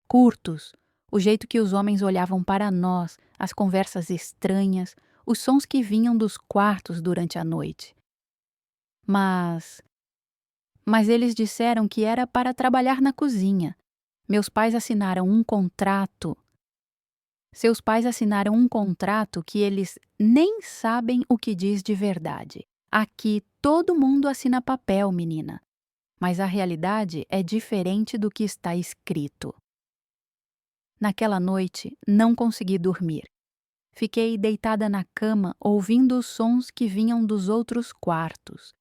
curtos, o jeito que os homens olhavam para nós, as conversas estranhas, os sons que vinham dos quartos durante a noite. Mas eles disseram que era para trabalhar na cozinha. Meus pais assinaram um contrato. Seus pais assinaram um contrato que eles nem sabem o que diz de verdade. Aqui todo mundo assina papel, menina. Mas a realidade é diferente do que está escrito. Naquela noite, não consegui dormir. Fiquei deitada na cama, ouvindo os sons que vinham dos outros quartos.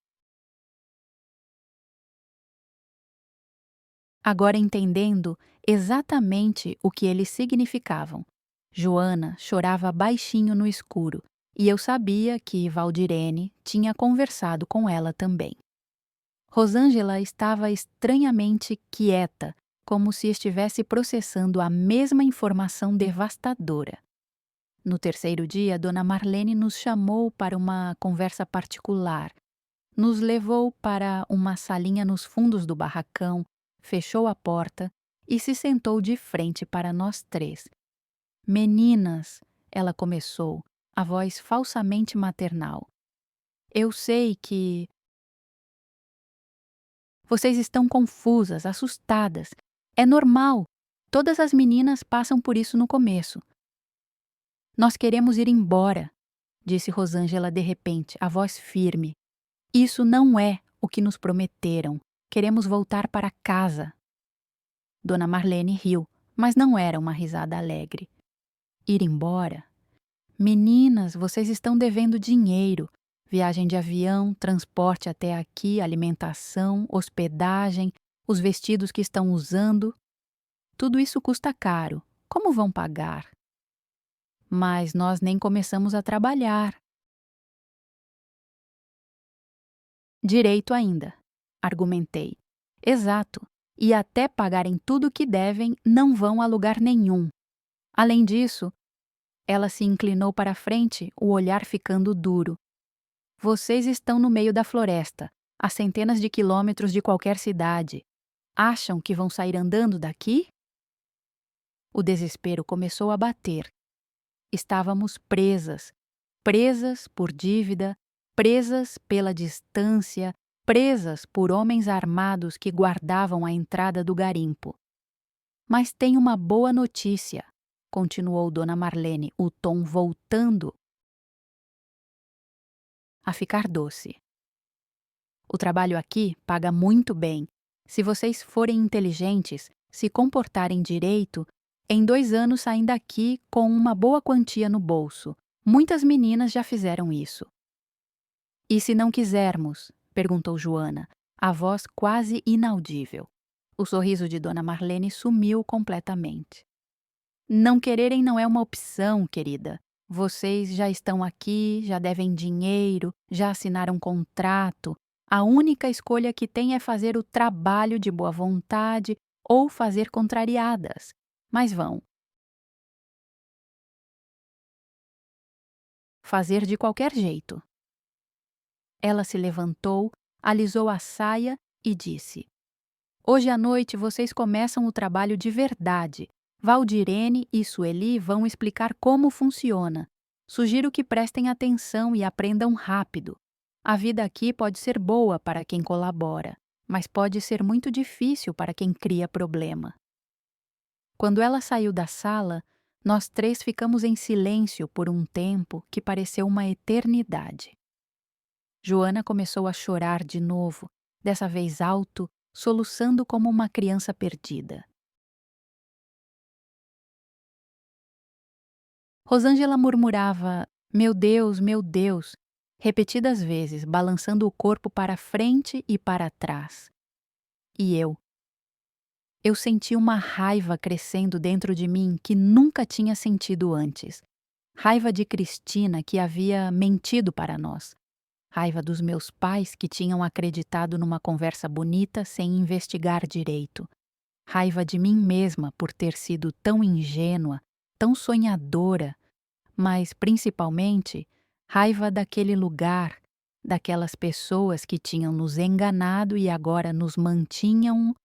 Agora entendendo exatamente o que eles significavam. Joana chorava baixinho no escuro, e eu sabia que Valdirene tinha conversado com ela também. Rosângela estava estranhamente quieta, como se estivesse processando a mesma informação devastadora. No terceiro dia, Dona Marlene nos chamou para uma conversa particular. Nos levou para uma salinha nos fundos do barracão, fechou a porta e se sentou de frente para nós três. Meninas, ela começou, a voz falsamente maternal. Eu sei que vocês estão confusas, assustadas. É normal. Todas as meninas passam por isso no começo. Nós queremos ir embora, disse Rosângela de repente, a voz firme. Isso não é o que nos prometeram. Queremos voltar para casa. Dona Marlene riu, mas não era uma risada alegre. Ir embora? Meninas, vocês estão devendo dinheiro. Viagem de avião, transporte até aqui, alimentação, hospedagem, os vestidos que estão usando. Tudo isso custa caro. Como vão pagar? Mas nós nem começamos a trabalhar. Direito ainda, argumentei. Exato. E até pagarem tudo o que devem, não vão a lugar nenhum. Além disso, ela se inclinou para a frente, o olhar ficando duro. Vocês estão no meio da floresta, a centenas de quilômetros de qualquer cidade. Acham que vão sair andando daqui? O desespero começou a bater. Estávamos presas, presas por dívida, presas pela distância, presas por homens armados que guardavam a entrada do garimpo. Mas tem uma boa notícia, continuou Dona Marlene, o tom voltando a ficar doce. O trabalho aqui paga muito bem. Se vocês forem inteligentes, se comportarem direito, em 2 anos saem daqui com uma boa quantia no bolso. Muitas meninas já fizeram isso. E se não quisermos? Perguntou Joana, a voz quase inaudível. O sorriso de Dona Marlene sumiu completamente. Não quererem não é uma opção, querida. Vocês já estão aqui, já devem dinheiro, já assinaram contrato. A única escolha que tem é fazer o trabalho de boa vontade ou fazer contrariadas. Mas vão. Fazer de qualquer jeito. Ela se levantou, alisou a saia e disse: Hoje à noite vocês começam o trabalho de verdade. Valdirene e Sueli vão explicar como funciona. Sugiro que prestem atenção e aprendam rápido. A vida aqui pode ser boa para quem colabora, mas pode ser muito difícil para quem cria problema. Quando ela saiu da sala, nós 3 ficamos em silêncio por um tempo que pareceu uma eternidade. Joana começou a chorar de novo, dessa vez alto, soluçando como uma criança perdida. Rosângela murmurava, meu Deus, repetidas vezes, balançando o corpo para frente e para trás. E eu senti uma raiva crescendo dentro de mim que nunca tinha sentido antes. Raiva de Cristina, que havia mentido para nós. Raiva dos meus pais, que tinham acreditado numa conversa bonita sem investigar direito. Raiva de mim mesma por ter sido tão ingênua, tão sonhadora, mas principalmente raiva daquele lugar, daquelas pessoas que tinham nos enganado e agora nos mantinham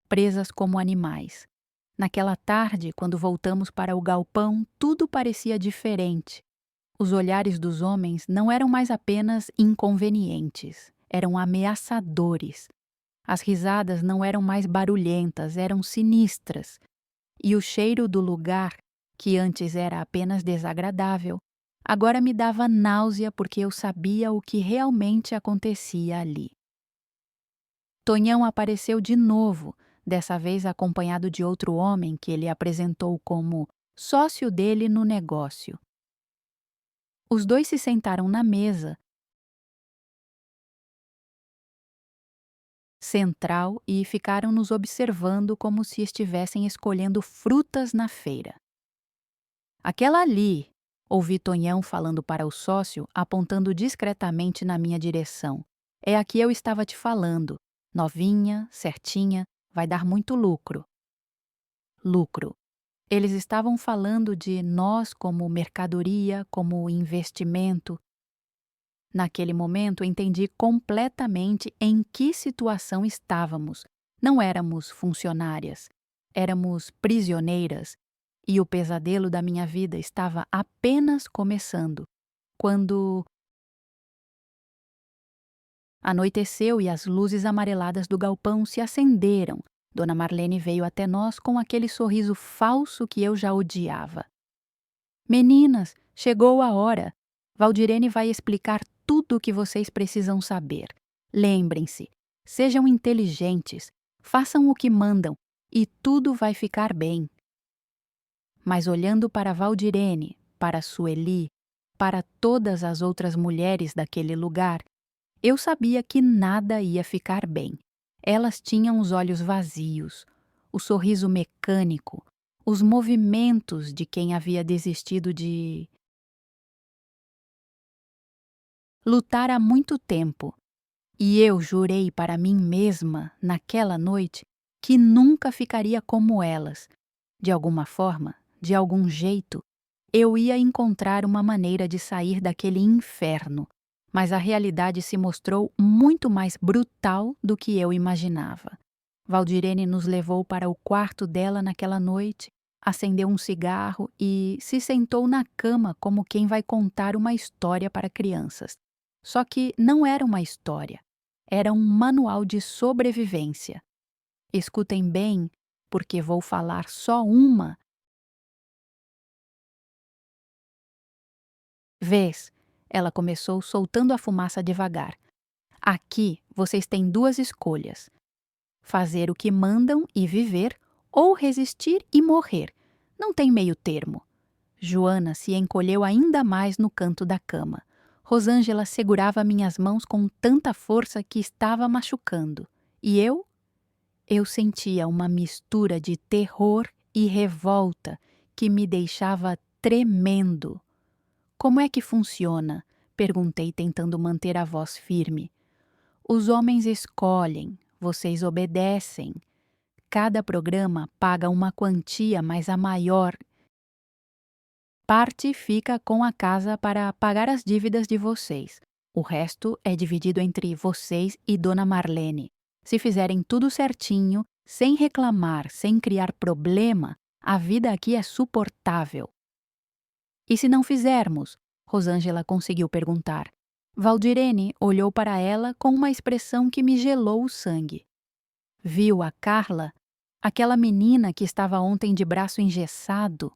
presas como animais. Naquela tarde, quando voltamos para o galpão, tudo parecia diferente. Os olhares dos homens não eram mais apenas inconvenientes, eram ameaçadores. As risadas não eram mais barulhentas, eram sinistras. E o cheiro do lugar, que antes era apenas desagradável, agora me dava náusea porque eu sabia o que realmente acontecia ali. Tonhão apareceu de novo, dessa vez acompanhado de outro homem que ele apresentou como sócio dele no negócio. Os 2 se sentaram na mesa central e ficaram nos observando como se estivessem escolhendo frutas na feira. Aquela ali, ouvi Tonhão falando para o sócio, apontando discretamente na minha direção. É a que eu estava te falando. Novinha, certinha, vai dar muito lucro. Lucro. Eles estavam falando de nós como mercadoria, como investimento. Naquele momento entendi completamente em que situação estávamos. Não éramos funcionárias, éramos prisioneiras, e o pesadelo da minha vida estava apenas começando, quando anoiteceu e as luzes amareladas do galpão se acenderam. Dona Marlene veio até nós com aquele sorriso falso que eu já odiava. Meninas, chegou a hora. Valdirene vai explicar tudo o que vocês precisam saber. Lembrem-se, sejam inteligentes, façam o que mandam e tudo vai ficar bem. Mas olhando para Valdirene, para Sueli, para todas as outras mulheres daquele lugar, eu sabia que nada ia ficar bem. Elas tinham os olhos vazios, o sorriso mecânico, os movimentos de quem havia desistido de lutar há muito tempo, e eu jurei para mim mesma, naquela noite, que nunca ficaria como elas. De alguma forma, de algum jeito, eu ia encontrar uma maneira de sair daquele inferno, mas a realidade se mostrou muito mais brutal do que eu imaginava. Valdirene nos levou para o quarto dela naquela noite, acendeu um cigarro e se sentou na cama como quem vai contar uma história para crianças. Só que não era uma história, era um manual de sobrevivência. Escutem bem, porque vou falar só uma vez. Ela começou soltando a fumaça devagar. Aqui vocês têm duas escolhas: fazer o que mandam e viver, ou resistir e morrer. Não tem meio termo. Joana se encolheu ainda mais no canto da cama. Rosângela segurava minhas mãos com tanta força que estava machucando. E eu sentia uma mistura de terror e revolta que me deixava tremendo. Como é que funciona? Perguntei, tentando manter a voz firme. Os homens escolhem, vocês obedecem. Cada programa paga uma quantia, mas a maior parte fica com a casa para pagar as dívidas de vocês. O resto é dividido entre vocês e Dona Marlene. Se fizerem tudo certinho, sem reclamar, sem criar problema, a vida aqui é suportável. E se não fizermos? Rosângela conseguiu perguntar. Valdirene olhou para ela com uma expressão que me gelou o sangue. Viu a Carla, aquela menina que estava ontem de braço engessado?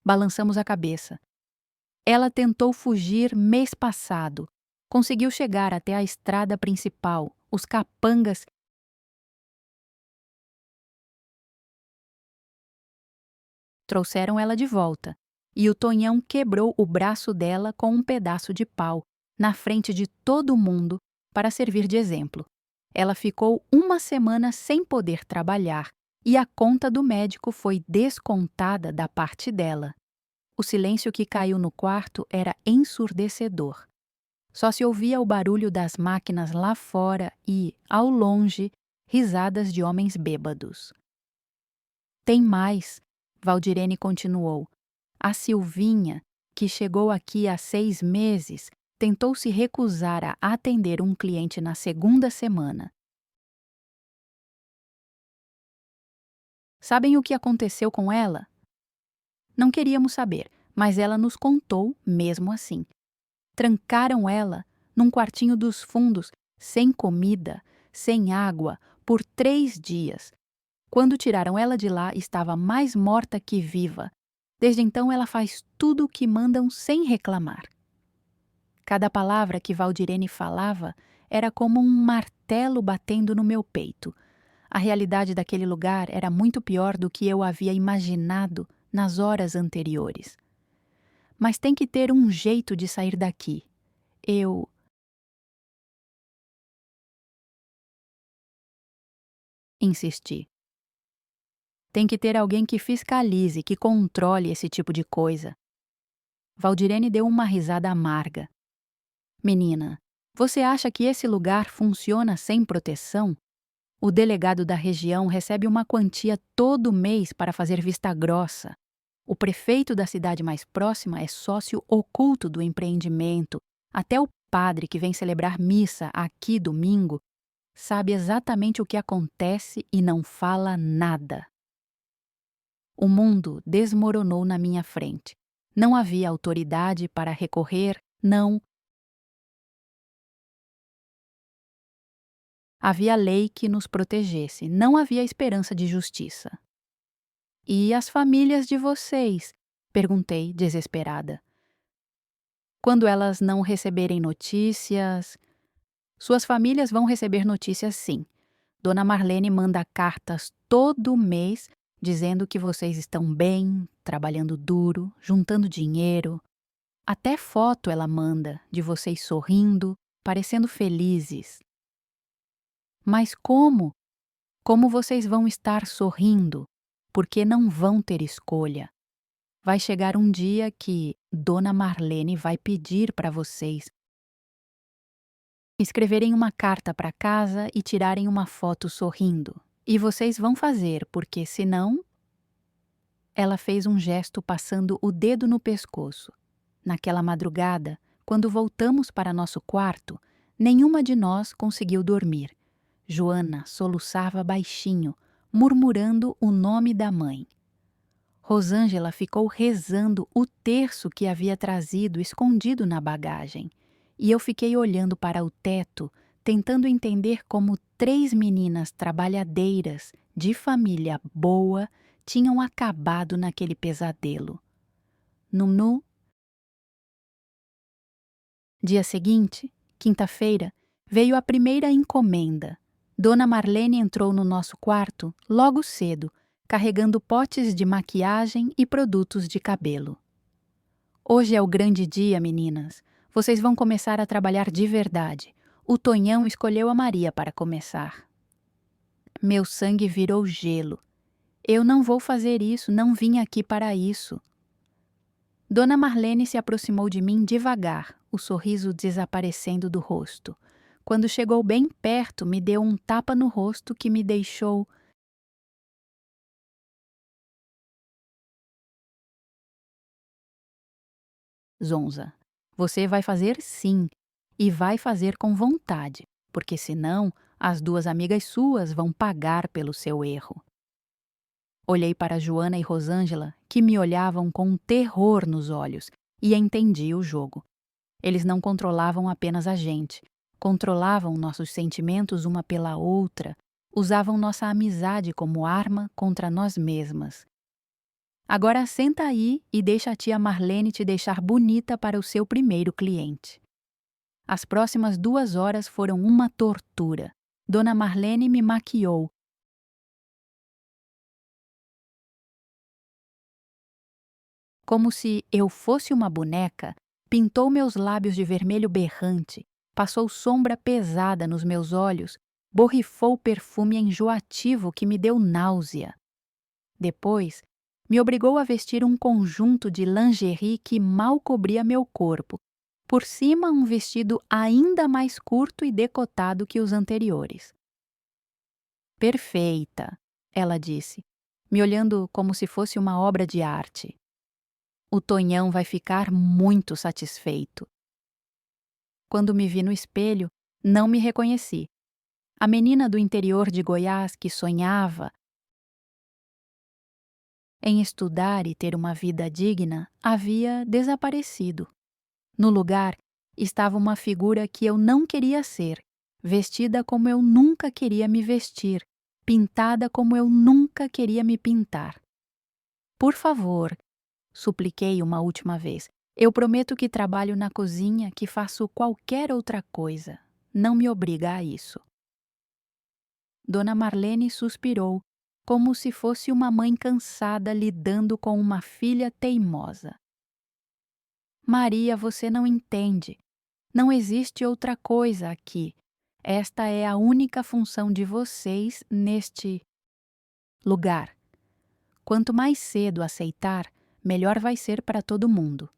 Balançamos a cabeça. Ela tentou fugir mês passado. Conseguiu chegar até a estrada principal. Os capangas trouxeram ela de volta. E o Tonhão quebrou o braço dela com um pedaço de pau, na frente de todo mundo, para servir de exemplo. Ela ficou uma semana sem poder trabalhar e a conta do médico foi descontada da parte dela. O silêncio que caiu no quarto era ensurdecedor. Só se ouvia o barulho das máquinas lá fora e, ao longe, risadas de homens bêbados. Tem mais, Valdirene continuou. A Silvinha, que chegou aqui há 6 meses, tentou se recusar a atender um cliente na segunda semana. Sabem o que aconteceu com ela? Não queríamos saber, mas ela nos contou mesmo assim. Trancaram ela num quartinho dos fundos, sem comida, sem água, por 3 dias. Quando tiraram ela de lá, estava mais morta que viva. Desde então ela faz tudo o que mandam sem reclamar. Cada palavra que Valdirene falava era como um martelo batendo no meu peito. A realidade daquele lugar era muito pior do que eu havia imaginado nas horas anteriores. Mas tem que ter um jeito de sair daqui. Eu insisti. Tem que ter alguém que fiscalize, que controle esse tipo de coisa. Valdirene deu uma risada amarga. Menina, você acha que esse lugar funciona sem proteção? O delegado da região recebe uma quantia todo mês para fazer vista grossa. O prefeito da cidade mais próxima é sócio oculto do empreendimento. Até o padre que vem celebrar missa aqui domingo sabe exatamente o que acontece e não fala nada. O mundo desmoronou na minha frente. Não havia autoridade para recorrer, não. Havia lei que nos protegesse, não havia esperança de justiça. E as famílias de vocês? Perguntei, desesperada. Quando elas não receberem notícias... Suas famílias vão receber notícias sim. Dona Marlene manda cartas todo mês dizendo que vocês estão bem, trabalhando duro, juntando dinheiro. Até foto ela manda de vocês sorrindo, parecendo felizes. Mas como? Como vocês vão estar sorrindo? Porque não vão ter escolha. Vai chegar um dia que Dona Marlene vai pedir para vocês escreverem uma carta para casa e tirarem uma foto sorrindo. E vocês vão fazer, porque senão. Ela fez um gesto passando o dedo no pescoço. Naquela madrugada, quando voltamos para nosso quarto, nenhuma de nós conseguiu dormir. Joana soluçava baixinho, murmurando o nome da mãe. Rosângela ficou rezando o terço que havia trazido escondido na bagagem, e eu fiquei olhando para o teto, tentando entender como 3 meninas trabalhadeiras, de família boa, tinham acabado naquele pesadelo. No dia seguinte, quinta-feira, veio a primeira encomenda. Dona Marlene entrou no nosso quarto logo cedo, carregando potes de maquiagem e produtos de cabelo. Hoje é o grande dia, meninas. Vocês vão começar a trabalhar de verdade. O Tonhão escolheu a Maria para começar. Meu sangue virou gelo. Eu não vou fazer isso, não vim aqui para isso. Dona Marlene se aproximou de mim devagar, o sorriso desaparecendo do rosto. Quando chegou bem perto, me deu um tapa no rosto que me deixou. Zonza, você vai fazer sim, e vai fazer com vontade, porque senão as 2 amigas suas vão pagar pelo seu erro. Olhei para Joana e Rosângela, que me olhavam com terror nos olhos, e entendi o jogo. Eles não controlavam apenas a gente, controlavam nossos sentimentos uma pela outra, usavam nossa amizade como arma contra nós mesmas. Agora senta aí e deixa a tia Marlene te deixar bonita para o seu primeiro cliente. As próximas 2 horas foram uma tortura. Dona Marlene me maquiou. Como se eu fosse uma boneca, pintou meus lábios de vermelho berrante, passou sombra pesada nos meus olhos, borrifou perfume enjoativo que me deu náusea. Depois, me obrigou a vestir um conjunto de lingerie que mal cobria meu corpo, por cima um vestido ainda mais curto e decotado que os anteriores. Perfeita, ela disse, me olhando como se fosse uma obra de arte. O Tonhão vai ficar muito satisfeito. Quando me vi no espelho, não me reconheci. A menina do interior de Goiás que sonhava em estudar e ter uma vida digna havia desaparecido. No lugar estava uma figura que eu não queria ser, vestida como eu nunca queria me vestir, pintada como eu nunca queria me pintar. Por favor, supliquei uma última vez. Eu prometo que trabalho na cozinha, que faço qualquer outra coisa. Não me obriga a isso. Dona Marlene suspirou, como se fosse uma mãe cansada lidando com uma filha teimosa. Maria, você não entende. Não existe outra coisa aqui. Esta é a única função de vocês neste lugar. Quanto mais cedo aceitar, melhor vai ser para todo mundo.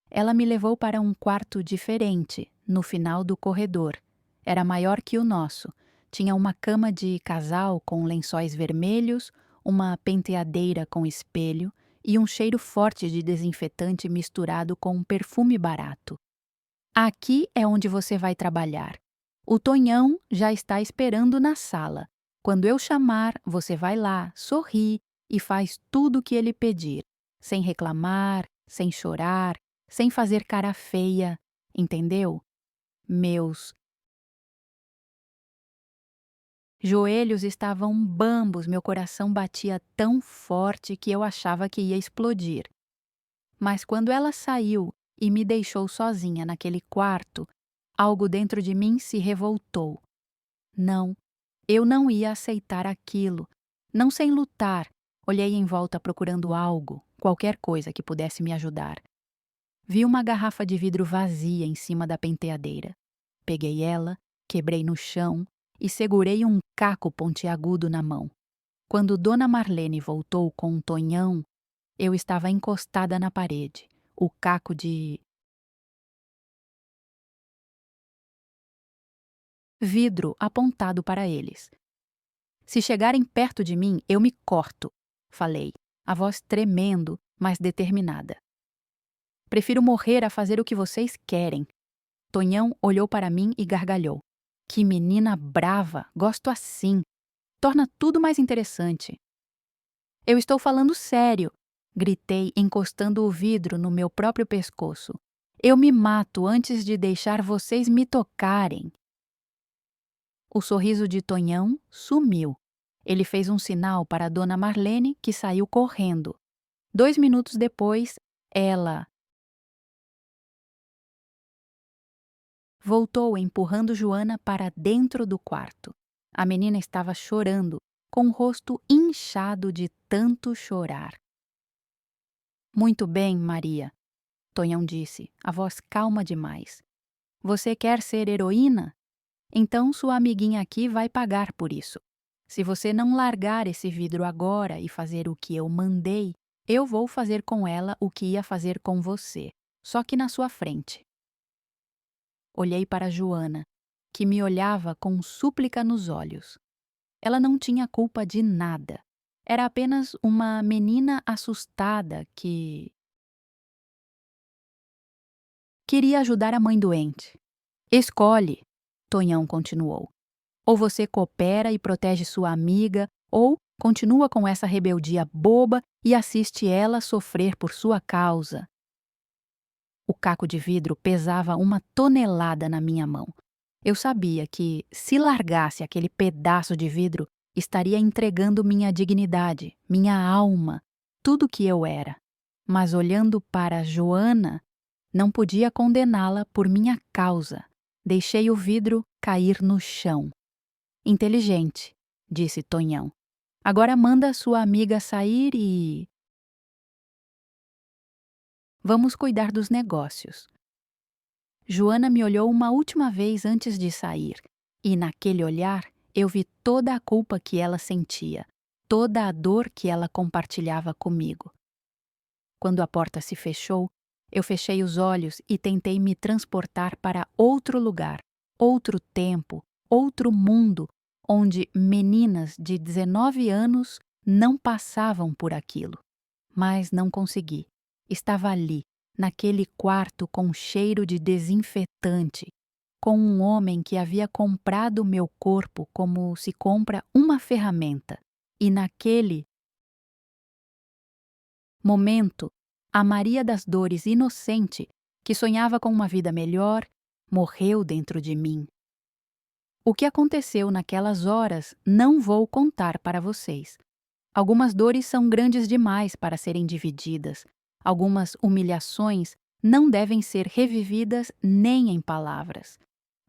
Ela me levou para um quarto diferente, no final do corredor. Era maior que o nosso. Tinha uma cama de casal com lençóis vermelhos, uma penteadeira com espelho e um cheiro forte de desinfetante misturado com um perfume barato. Aqui é onde você vai trabalhar. O Tonhão já está esperando na sala. Quando eu chamar, você vai lá, sorri e faz tudo o que ele pedir, sem reclamar, sem chorar, sem fazer cara feia, entendeu? Meus joelhos estavam bambos, meu coração batia tão forte que eu achava que ia explodir. Mas quando ela saiu e me deixou sozinha naquele quarto, algo dentro de mim se revoltou. Não, eu não ia aceitar aquilo. Não sem lutar, olhei em volta procurando algo, qualquer coisa que pudesse me ajudar. Vi uma garrafa de vidro vazia em cima da penteadeira. Peguei ela, quebrei no chão e segurei um caco pontiagudo na mão. Quando Dona Marlene voltou com um Tonhão, eu estava encostada na parede. O caco de vidro apontado para eles. Se chegarem perto de mim, eu me corto, falei, a voz tremendo, mas determinada. Prefiro morrer a fazer o que vocês querem. Tonhão olhou para mim e gargalhou. Que menina brava, gosto assim. Torna tudo mais interessante. Eu estou falando sério, gritei, encostando o vidro no meu próprio pescoço. Eu me mato antes de deixar vocês me tocarem. O sorriso de Tonhão sumiu. Ele fez um sinal para a dona Marlene, que saiu correndo. 2 minutos depois, ela voltou empurrando Joana para dentro do quarto. A menina estava chorando, com o rosto inchado de tanto chorar. Muito bem, Maria, Tonhão disse, a voz calma demais. Você quer ser heroína? Então sua amiguinha aqui vai pagar por isso. Se você não largar esse vidro agora e fazer o que eu mandei, eu vou fazer com ela o que ia fazer com você, só que na sua frente. Olhei para Joana, que me olhava com súplica nos olhos. Ela não tinha culpa de nada. Era apenas uma menina assustada que queria ajudar a mãe doente. Escolhe, Tonhão continuou. Ou você coopera e protege sua amiga, ou continua com essa rebeldia boba e assiste ela sofrer por sua causa. O caco de vidro pesava 1 tonelada na minha mão. Eu sabia que, se largasse aquele pedaço de vidro, estaria entregando minha dignidade, minha alma, tudo o que eu era. Mas olhando para Joana, não podia condená-la por minha causa. Deixei o vidro cair no chão. Inteligente, disse Tonhão. Agora manda sua amiga sair e... Vamos cuidar dos negócios. Joana me olhou uma última vez antes de sair, e naquele olhar eu vi toda a culpa que ela sentia, toda a dor que ela compartilhava comigo. Quando a porta se fechou, eu fechei os olhos e tentei me transportar para outro lugar, outro tempo, outro mundo, onde meninas de 19 anos não passavam por aquilo. Mas não consegui. Estava ali, naquele quarto com cheiro de desinfetante, com um homem que havia comprado meu corpo como se compra uma ferramenta. E naquele momento, a Maria das Dores inocente, que sonhava com uma vida melhor, morreu dentro de mim. O que aconteceu naquelas horas não vou contar para vocês. Algumas dores são grandes demais para serem divididas. Algumas humilhações não devem ser revividas nem em palavras.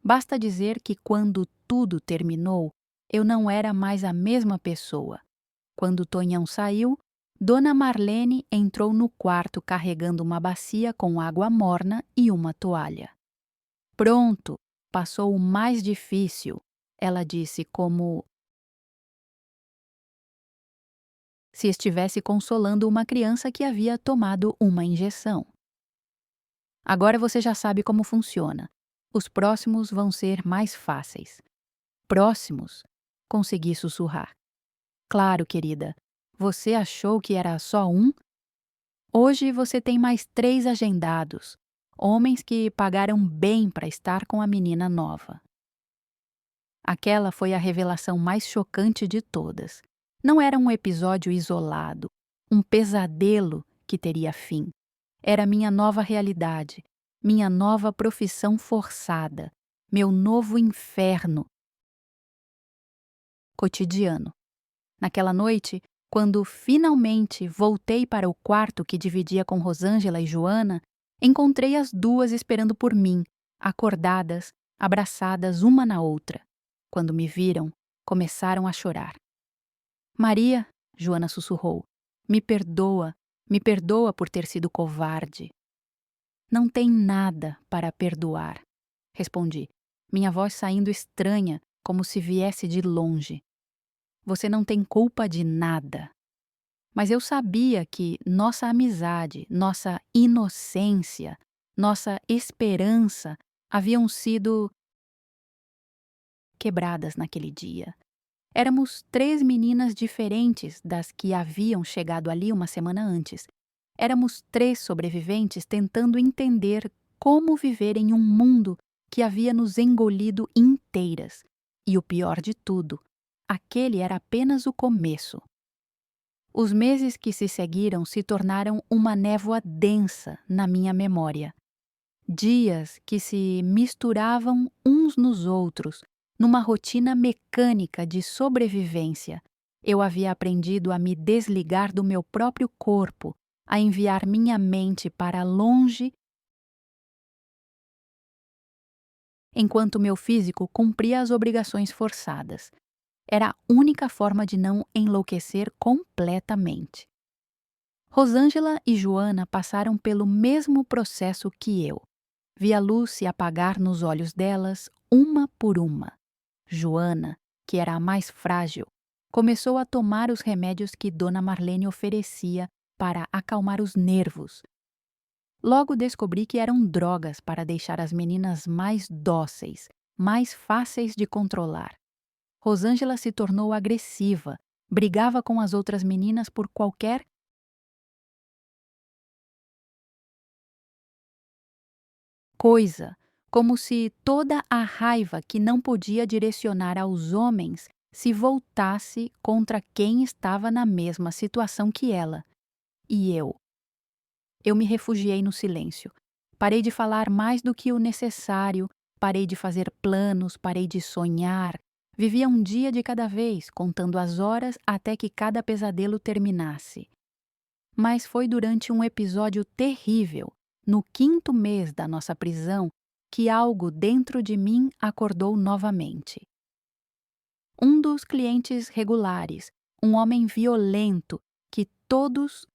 Basta dizer que quando tudo terminou, eu não era mais a mesma pessoa. Quando Tonhão saiu, Dona Marlene entrou no quarto carregando uma bacia com água morna e uma toalha. Pronto, passou o mais difícil, ela disse como se estivesse consolando uma criança que havia tomado uma injeção. Agora você já sabe como funciona. Os próximos vão ser mais fáceis. Próximos? Consegui sussurrar. Claro, querida. Você achou que era só um? Hoje você tem mais 3 agendados. Homens que pagaram bem para estar com a menina nova. Aquela foi a revelação mais chocante de todas. Não era um episódio isolado, um pesadelo que teria fim. Era minha nova realidade, minha nova profissão forçada, meu novo inferno cotidiano. Naquela noite, quando finalmente voltei para o quarto que dividia com Rosângela e Joana, encontrei as duas esperando por mim, acordadas, abraçadas uma na outra. Quando me viram, começaram a chorar. Maria, Joana sussurrou, me perdoa por ter sido covarde. Não tem nada para perdoar, respondi, minha voz saindo estranha, como se viesse de longe. Você não tem culpa de nada. Mas eu sabia que nossa amizade, nossa inocência, nossa esperança haviam sido quebradas naquele dia. Éramos 3 meninas diferentes das que haviam chegado ali uma semana antes. Éramos 3 sobreviventes tentando entender como viver em um mundo que havia nos engolido inteiras. E o pior de tudo, aquele era apenas o começo. Os meses que se seguiram se tornaram uma névoa densa na minha memória. Dias que se misturavam uns nos outros, numa rotina mecânica de sobrevivência. Eu havia aprendido a me desligar do meu próprio corpo, a enviar minha mente para longe, enquanto meu físico cumpria as obrigações forçadas. Era a única forma de não enlouquecer completamente. Rosângela e Joana passaram pelo mesmo processo que eu. Vi a luz se apagar nos olhos delas, uma por uma. Joana, que era a mais frágil, começou a tomar os remédios que Dona Marlene oferecia para acalmar os nervos. Logo descobri que eram drogas para deixar as meninas mais dóceis, mais fáceis de controlar. Rosângela se tornou agressiva, brigava com as outras meninas por qualquer coisa, como se toda a raiva que não podia direcionar aos homens se voltasse contra quem estava na mesma situação que ela. E eu? Eu me refugiei no silêncio. Parei de falar mais do que o necessário, parei de fazer planos, parei de sonhar. Vivia um dia de cada vez, contando as horas até que cada pesadelo terminasse. Mas foi durante um episódio terrível, no 5º mês da nossa prisão, que algo dentro de mim acordou novamente. Um dos clientes regulares, um homem violento que todos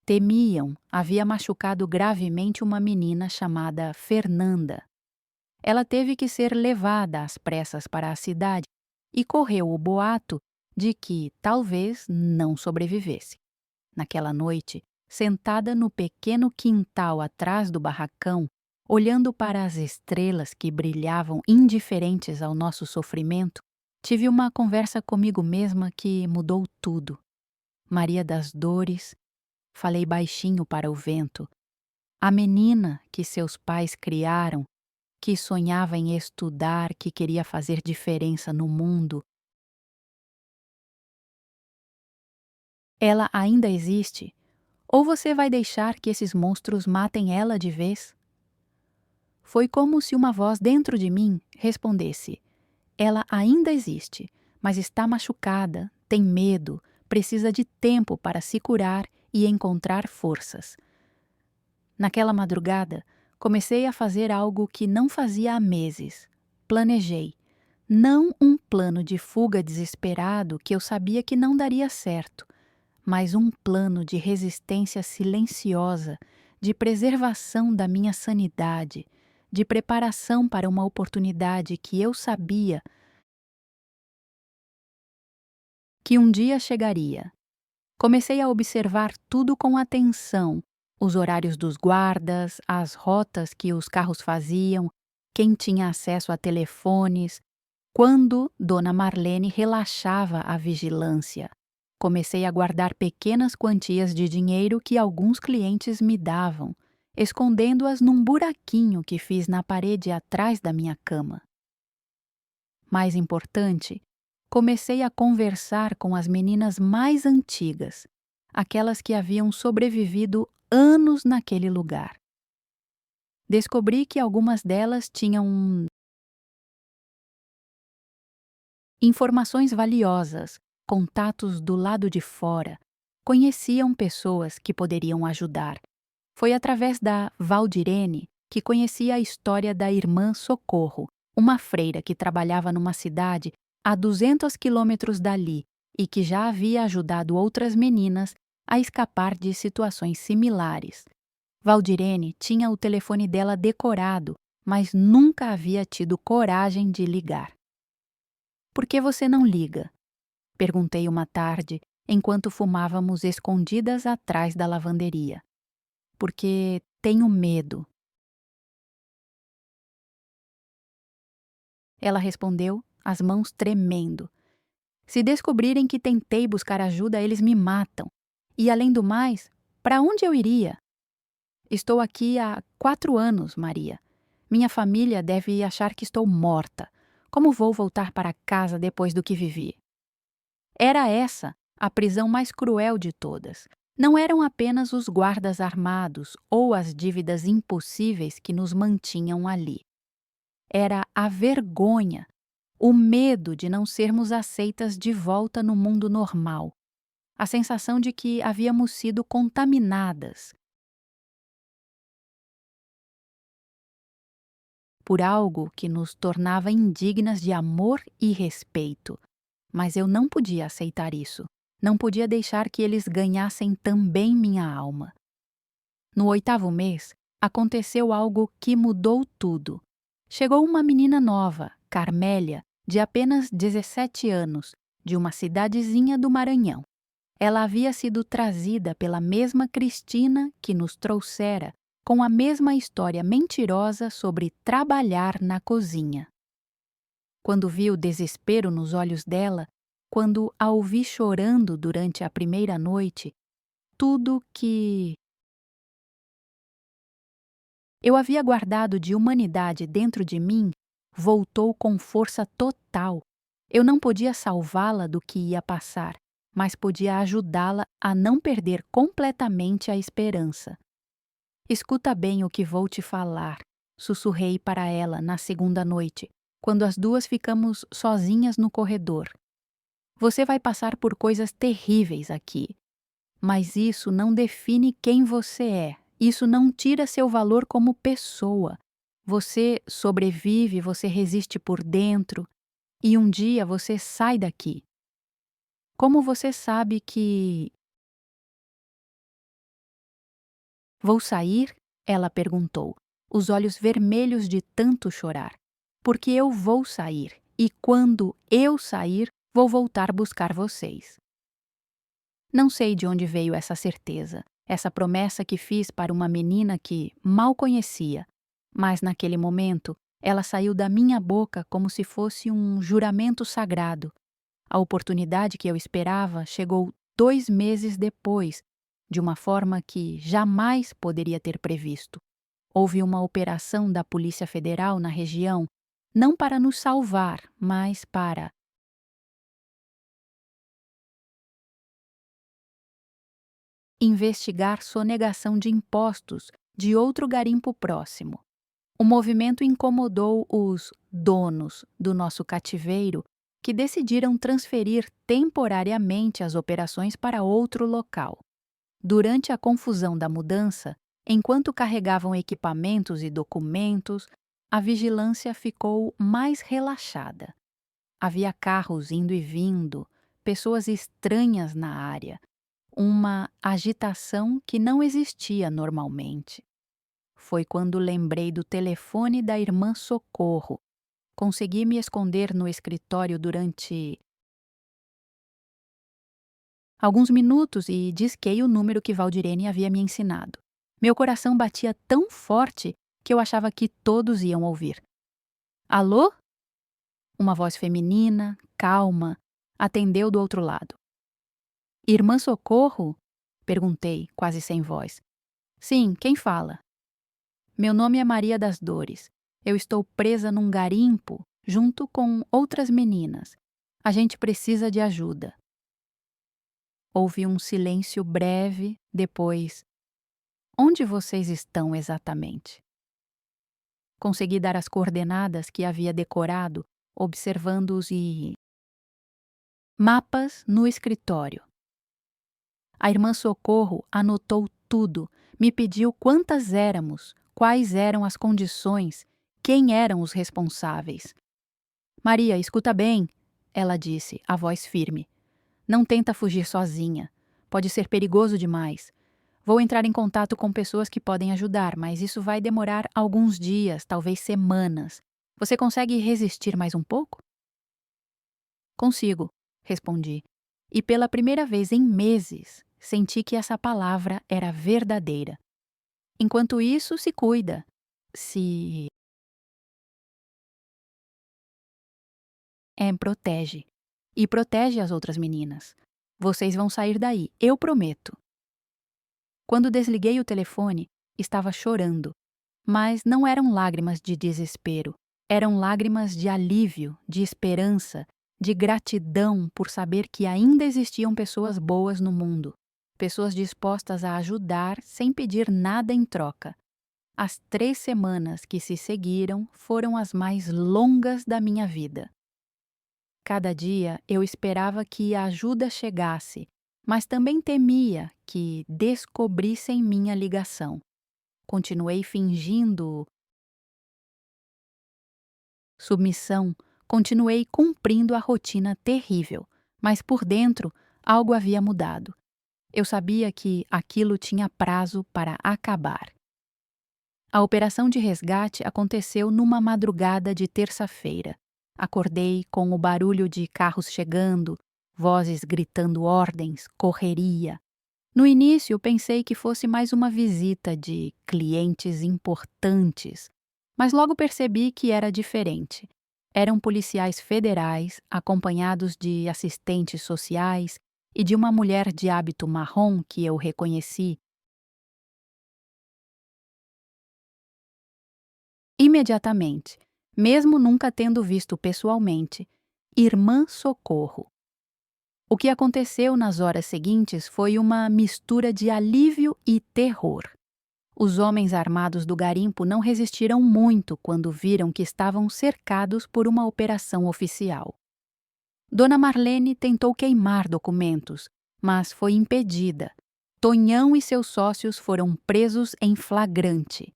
temiam, havia machucado gravemente uma menina chamada Fernanda. Ela teve que ser levada às pressas para a cidade e correu o boato de que talvez não sobrevivesse. Naquela noite, sentada no pequeno quintal atrás do barracão, olhando para as estrelas que brilhavam indiferentes ao nosso sofrimento, tive uma conversa comigo mesma que mudou tudo. Maria das Dores, falei baixinho para o vento, a menina que seus pais criaram, que sonhava em estudar, que queria fazer diferença no mundo. Ela ainda existe? Ou você vai deixar que esses monstros matem ela de vez? Foi como se uma voz dentro de mim respondesse: ela ainda existe, mas está machucada, tem medo, precisa de tempo para se curar e encontrar forças. Naquela madrugada, comecei a fazer algo que não fazia há meses. Planejei. Não um plano de fuga desesperado que eu sabia que não daria certo, mas um plano de resistência silenciosa, de preservação da minha sanidade, de preparação para uma oportunidade que eu sabia que um dia chegaria. Comecei a observar tudo com atenção, os horários dos guardas, as rotas que os carros faziam, quem tinha acesso a telefones, quando Dona Marlene relaxava a vigilância. Comecei a guardar pequenas quantias de dinheiro que alguns clientes me davam, escondendo-as num buraquinho que fiz na parede atrás da minha cama. Mais importante, comecei a conversar com as meninas mais antigas, aquelas que haviam sobrevivido anos naquele lugar. Descobri que algumas delas tinham informações valiosas, contatos do lado de fora, conheciam pessoas que poderiam ajudar. Foi através da Valdirene que conheci a história da irmã Socorro, uma freira que trabalhava numa cidade a 200 quilômetros dali e que já havia ajudado outras meninas a escapar de situações similares. Valdirene tinha o telefone dela decorado, mas nunca havia tido coragem de ligar. "Por que você não liga?" perguntei uma tarde, enquanto fumávamos escondidas atrás da lavanderia. "Porque tenho medo." ela respondeu, as mãos tremendo. Se descobrirem que tentei buscar ajuda, eles me matam. E além do mais, para onde eu iria? Estou aqui há 4 anos, Maria. Minha família deve achar que estou morta. Como vou voltar para casa depois do que vivi? Era essa a prisão mais cruel de todas. Não eram apenas os guardas armados ou as dívidas impossíveis que nos mantinham ali. Era a vergonha, o medo de não sermos aceitas de volta no mundo normal, a sensação de que havíamos sido contaminadas por algo que nos tornava indignas de amor e respeito. Mas eu não podia aceitar isso. Não podia deixar que eles ganhassem também minha alma. No 8º mês, aconteceu algo que mudou tudo. Chegou uma menina nova, Carmélia, de apenas 17 anos, de uma cidadezinha do Maranhão. Ela havia sido trazida pela mesma Cristina que nos trouxera, com a mesma história mentirosa sobre trabalhar na cozinha. Quando vi o desespero nos olhos dela, quando a ouvi chorando durante a primeira noite, tudo que eu havia guardado de humanidade dentro de mim voltou com força total. Eu não podia salvá-la do que ia passar, mas podia ajudá-la a não perder completamente a esperança. Escuta bem o que vou te falar, sussurrei para ela na segunda noite, quando as duas ficamos sozinhas no corredor. Você vai passar por coisas terríveis aqui, mas isso não define quem você é. Isso não tira seu valor como pessoa. Você sobrevive, você resiste por dentro e um dia você sai daqui. Como você sabe que vou sair? Ela perguntou, os olhos vermelhos de tanto chorar. Porque eu vou sair e quando eu sair, vou voltar buscar vocês. Não sei de onde veio essa certeza, essa promessa que fiz para uma menina que mal conhecia, mas naquele momento ela saiu da minha boca como se fosse um juramento sagrado. A oportunidade que eu esperava chegou 2 meses depois, de uma forma que jamais poderia ter previsto. Houve uma operação da Polícia Federal na região, não para nos salvar, mas para investigar sonegação de impostos de outro garimpo próximo. O movimento incomodou os donos do nosso cativeiro, que decidiram transferir temporariamente as operações para outro local. Durante a confusão da mudança, enquanto carregavam equipamentos e documentos, a vigilância ficou mais relaxada. Havia carros indo e vindo, pessoas estranhas na área, uma agitação que não existia normalmente. Foi quando lembrei do telefone da irmã Socorro. Consegui me esconder no escritório durante alguns minutos e disquei o número que Valdirene havia me ensinado. Meu coração batia tão forte que eu achava que todos iam ouvir. Alô? Uma voz feminina, calma, atendeu do outro lado. Irmã Socorro? Perguntei, quase sem voz. Sim, quem fala? Meu nome é Maria das Dores. Eu estou presa num garimpo junto com outras meninas. A gente precisa de ajuda. Houve um silêncio breve, depois. Onde vocês estão exatamente? Consegui dar as coordenadas que havia decorado, observando-os e. Mapas no escritório. A irmã Socorro anotou tudo, me pediu quantas éramos, quais eram as condições, quem eram os responsáveis. Maria, escuta bem, ela disse, a voz firme. Não tenta fugir sozinha. Pode ser perigoso demais. Vou entrar em contato com pessoas que podem ajudar, mas isso vai demorar alguns dias, talvez semanas. Você consegue resistir mais um pouco? Consigo, respondi. E pela primeira vez em meses, senti que essa palavra era verdadeira. Enquanto isso, se cuida. Se Protege. E protege as outras meninas. Vocês vão sair daí, eu prometo. Quando desliguei o telefone, estava chorando, mas não eram lágrimas de desespero, eram lágrimas de alívio, de esperança, de gratidão por saber que ainda existiam pessoas boas no mundo, pessoas dispostas a ajudar sem pedir nada em troca. As 3 semanas que se seguiram foram as mais longas da minha vida. Cada dia eu esperava que a ajuda chegasse, mas também temia que descobrissem minha ligação. Continuei fingindo submissão, continuei cumprindo a rotina terrível, mas por dentro algo havia mudado. Eu sabia que aquilo tinha prazo para acabar. A operação de resgate aconteceu numa madrugada de terça-feira. Acordei com o barulho de carros chegando, vozes gritando ordens, correria. No início pensei que fosse mais uma visita de clientes importantes, mas logo percebi que era diferente. Eram policiais federais, acompanhados de assistentes sociais e de uma mulher de hábito marrom que eu reconheci imediatamente, mesmo nunca tendo visto pessoalmente, Irmã Socorro. O que aconteceu nas horas seguintes foi uma mistura de alívio e terror. Os homens armados do garimpo não resistiram muito quando viram que estavam cercados por uma operação oficial. Dona Marlene tentou queimar documentos, mas foi impedida. Tonhão e seus sócios foram presos em flagrante.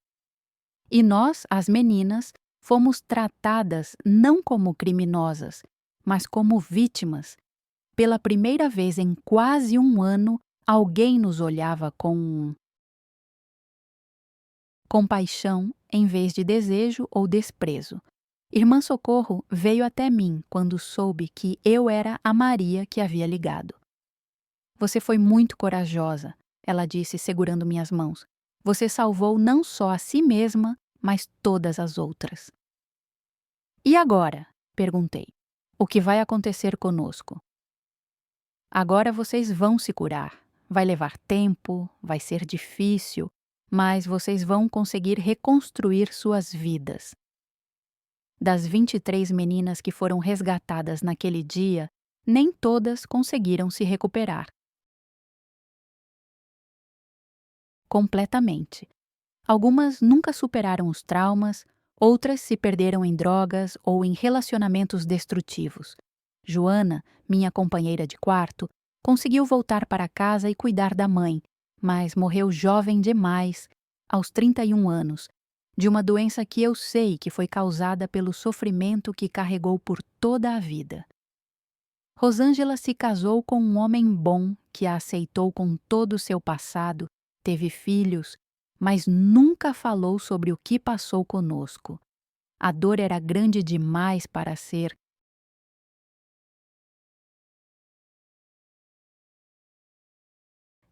E nós, as meninas, fomos tratadas não como criminosas, mas como vítimas. Pela primeira vez em quase um ano, alguém nos olhava com compaixão em vez de desejo ou desprezo. Irmã Socorro veio até mim quando soube que eu era a Maria que havia ligado. Você foi muito corajosa, ela disse segurando minhas mãos. Você salvou não só a si mesma, mas todas as outras. E agora? Perguntei. O que vai acontecer conosco? Agora vocês vão se curar. Vai levar tempo, vai ser difícil, mas vocês vão conseguir reconstruir suas vidas. Das 23 meninas que foram resgatadas naquele dia, nem todas conseguiram se recuperar. Completamente. Algumas nunca superaram os traumas, outras se perderam em drogas ou em relacionamentos destrutivos. Joana, minha companheira de quarto, conseguiu voltar para casa e cuidar da mãe, mas morreu jovem demais, aos 31 anos, de uma doença que eu sei que foi causada pelo sofrimento que carregou por toda a vida. Rosângela se casou com um homem bom que a aceitou com todo o seu passado, teve filhos, mas nunca falou sobre o que passou conosco. A dor era grande demais para ser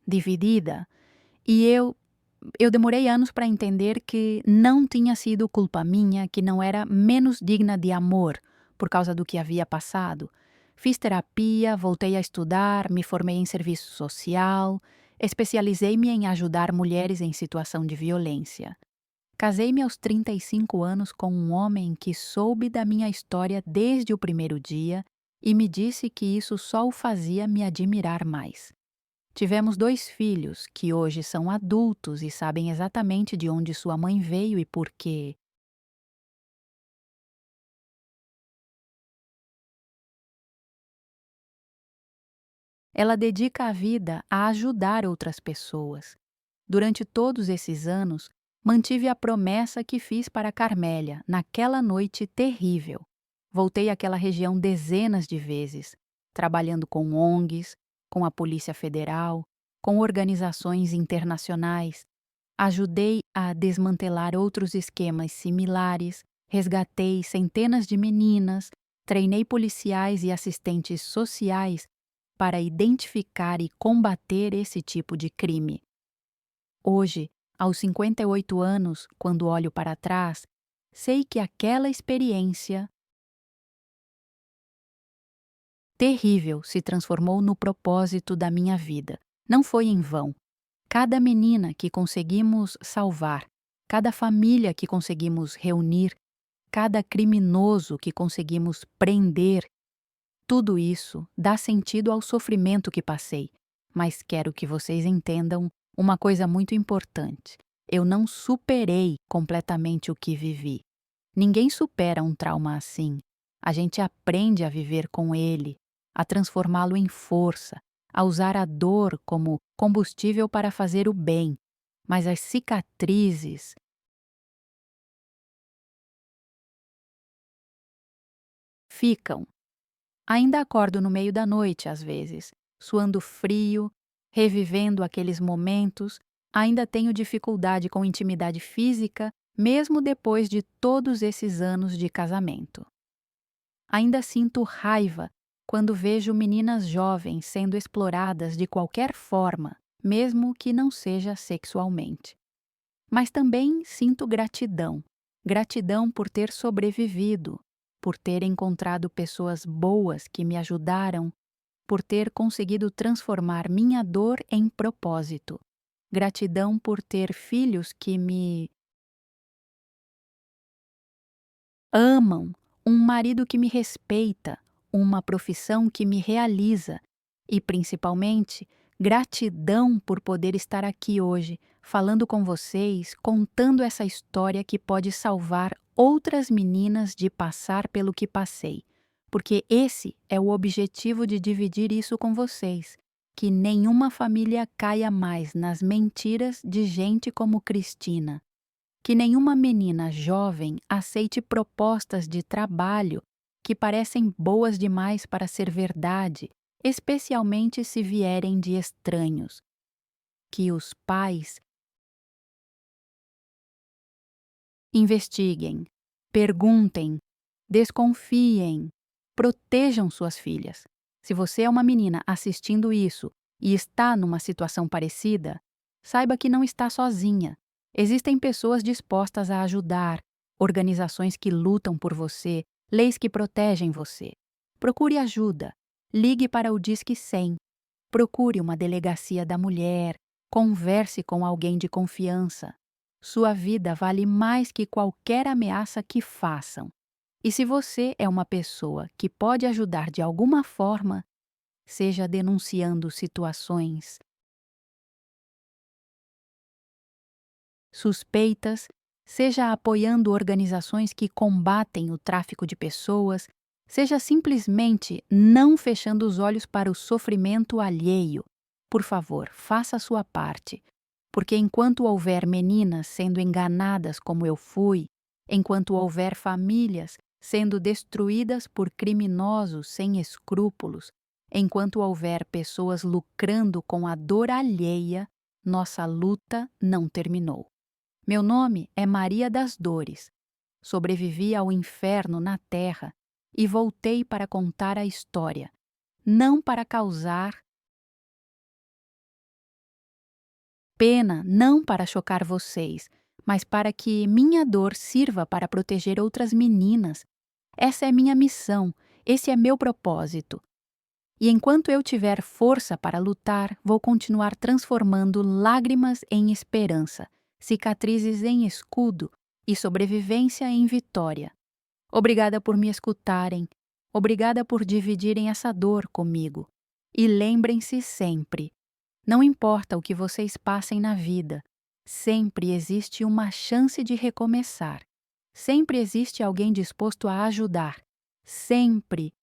dividida, e eu demorei anos para entender que não tinha sido culpa minha, que não era menos digna de amor por causa do que havia passado. Fiz terapia, voltei a estudar, me formei em serviço social, especializei-me em ajudar mulheres em situação de violência. Casei-me aos 35 anos com um homem que soube da minha história desde o primeiro dia e me disse que isso só o fazia me admirar mais. Tivemos 2 filhos que hoje são adultos e sabem exatamente de onde sua mãe veio e por quê. Ela dedica a vida a ajudar outras pessoas. Durante todos esses anos, mantive a promessa que fiz para Carmélia naquela noite terrível. Voltei àquela região dezenas de vezes, trabalhando com ONGs, com a Polícia Federal, com organizações internacionais. Ajudei a desmantelar outros esquemas similares, resgatei centenas de meninas, treinei policiais e assistentes sociais para identificar e combater esse tipo de crime. Hoje, aos 58 anos, quando olho para trás, sei que aquela experiência terrível se transformou no propósito da minha vida. Não foi em vão. Cada menina que conseguimos salvar, cada família que conseguimos reunir, cada criminoso que conseguimos prender, tudo isso dá sentido ao sofrimento que passei. Mas quero que vocês entendam uma coisa muito importante. Eu não superei completamente o que vivi. Ninguém supera um trauma assim. A gente aprende a viver com ele, a transformá-lo em força, a usar a dor como combustível para fazer o bem. Mas as cicatrizes ficam. Ainda acordo no meio da noite, às vezes, suando frio, revivendo aqueles momentos. Ainda tenho dificuldade com intimidade física, mesmo depois de todos esses anos de casamento. Ainda sinto raiva quando vejo meninas jovens sendo exploradas de qualquer forma, mesmo que não seja sexualmente. Mas também sinto gratidão. Gratidão por ter sobrevivido, por ter encontrado pessoas boas que me ajudaram, por ter conseguido transformar minha dor em propósito. Gratidão por ter filhos que me amam, um marido que me respeita, uma profissão que me realiza e, principalmente, gratidão por poder estar aqui hoje, falando com vocês, contando essa história que pode salvar outras meninas de passar pelo que passei. Porque esse é o objetivo de dividir isso com vocês, que nenhuma família caia mais nas mentiras de gente como Cristina. Que nenhuma menina jovem aceite propostas de trabalho que parecem boas demais para ser verdade, especialmente se vierem de estranhos. Que os pais investiguem, perguntem, desconfiem, protejam suas filhas. Se você é uma menina assistindo isso e está numa situação parecida, saiba que não está sozinha. Existem pessoas dispostas a ajudar, organizações que lutam por você, leis que protegem você. Procure ajuda. Ligue para o Disque 100. Procure uma delegacia da mulher. Converse com alguém de confiança. Sua vida vale mais que qualquer ameaça que façam. E se você é uma pessoa que pode ajudar de alguma forma, seja denunciando situações suspeitas, seja apoiando organizações que combatem o tráfico de pessoas, seja simplesmente não fechando os olhos para o sofrimento alheio. Por favor, faça a sua parte, porque enquanto houver meninas sendo enganadas como eu fui, enquanto houver famílias sendo destruídas por criminosos sem escrúpulos, enquanto houver pessoas lucrando com a dor alheia, nossa luta não terminou. Meu nome é Maria das Dores. Sobrevivi ao inferno na terra e voltei para contar a história, não para causar pena, não para chocar vocês, mas para que minha dor sirva para proteger outras meninas. Essa é minha missão, esse é meu propósito. E enquanto eu tiver força para lutar, vou continuar transformando lágrimas em esperança, cicatrizes em escudo e sobrevivência em vitória. Obrigada por me escutarem, obrigada por dividirem essa dor comigo. E lembrem-se sempre, não importa o que vocês passem na vida, sempre existe uma chance de recomeçar. Sempre existe alguém disposto a ajudar. Sempre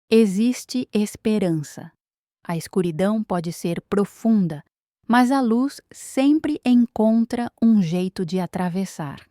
existe esperança. A escuridão pode ser profunda, mas a luz sempre encontra um jeito de atravessar.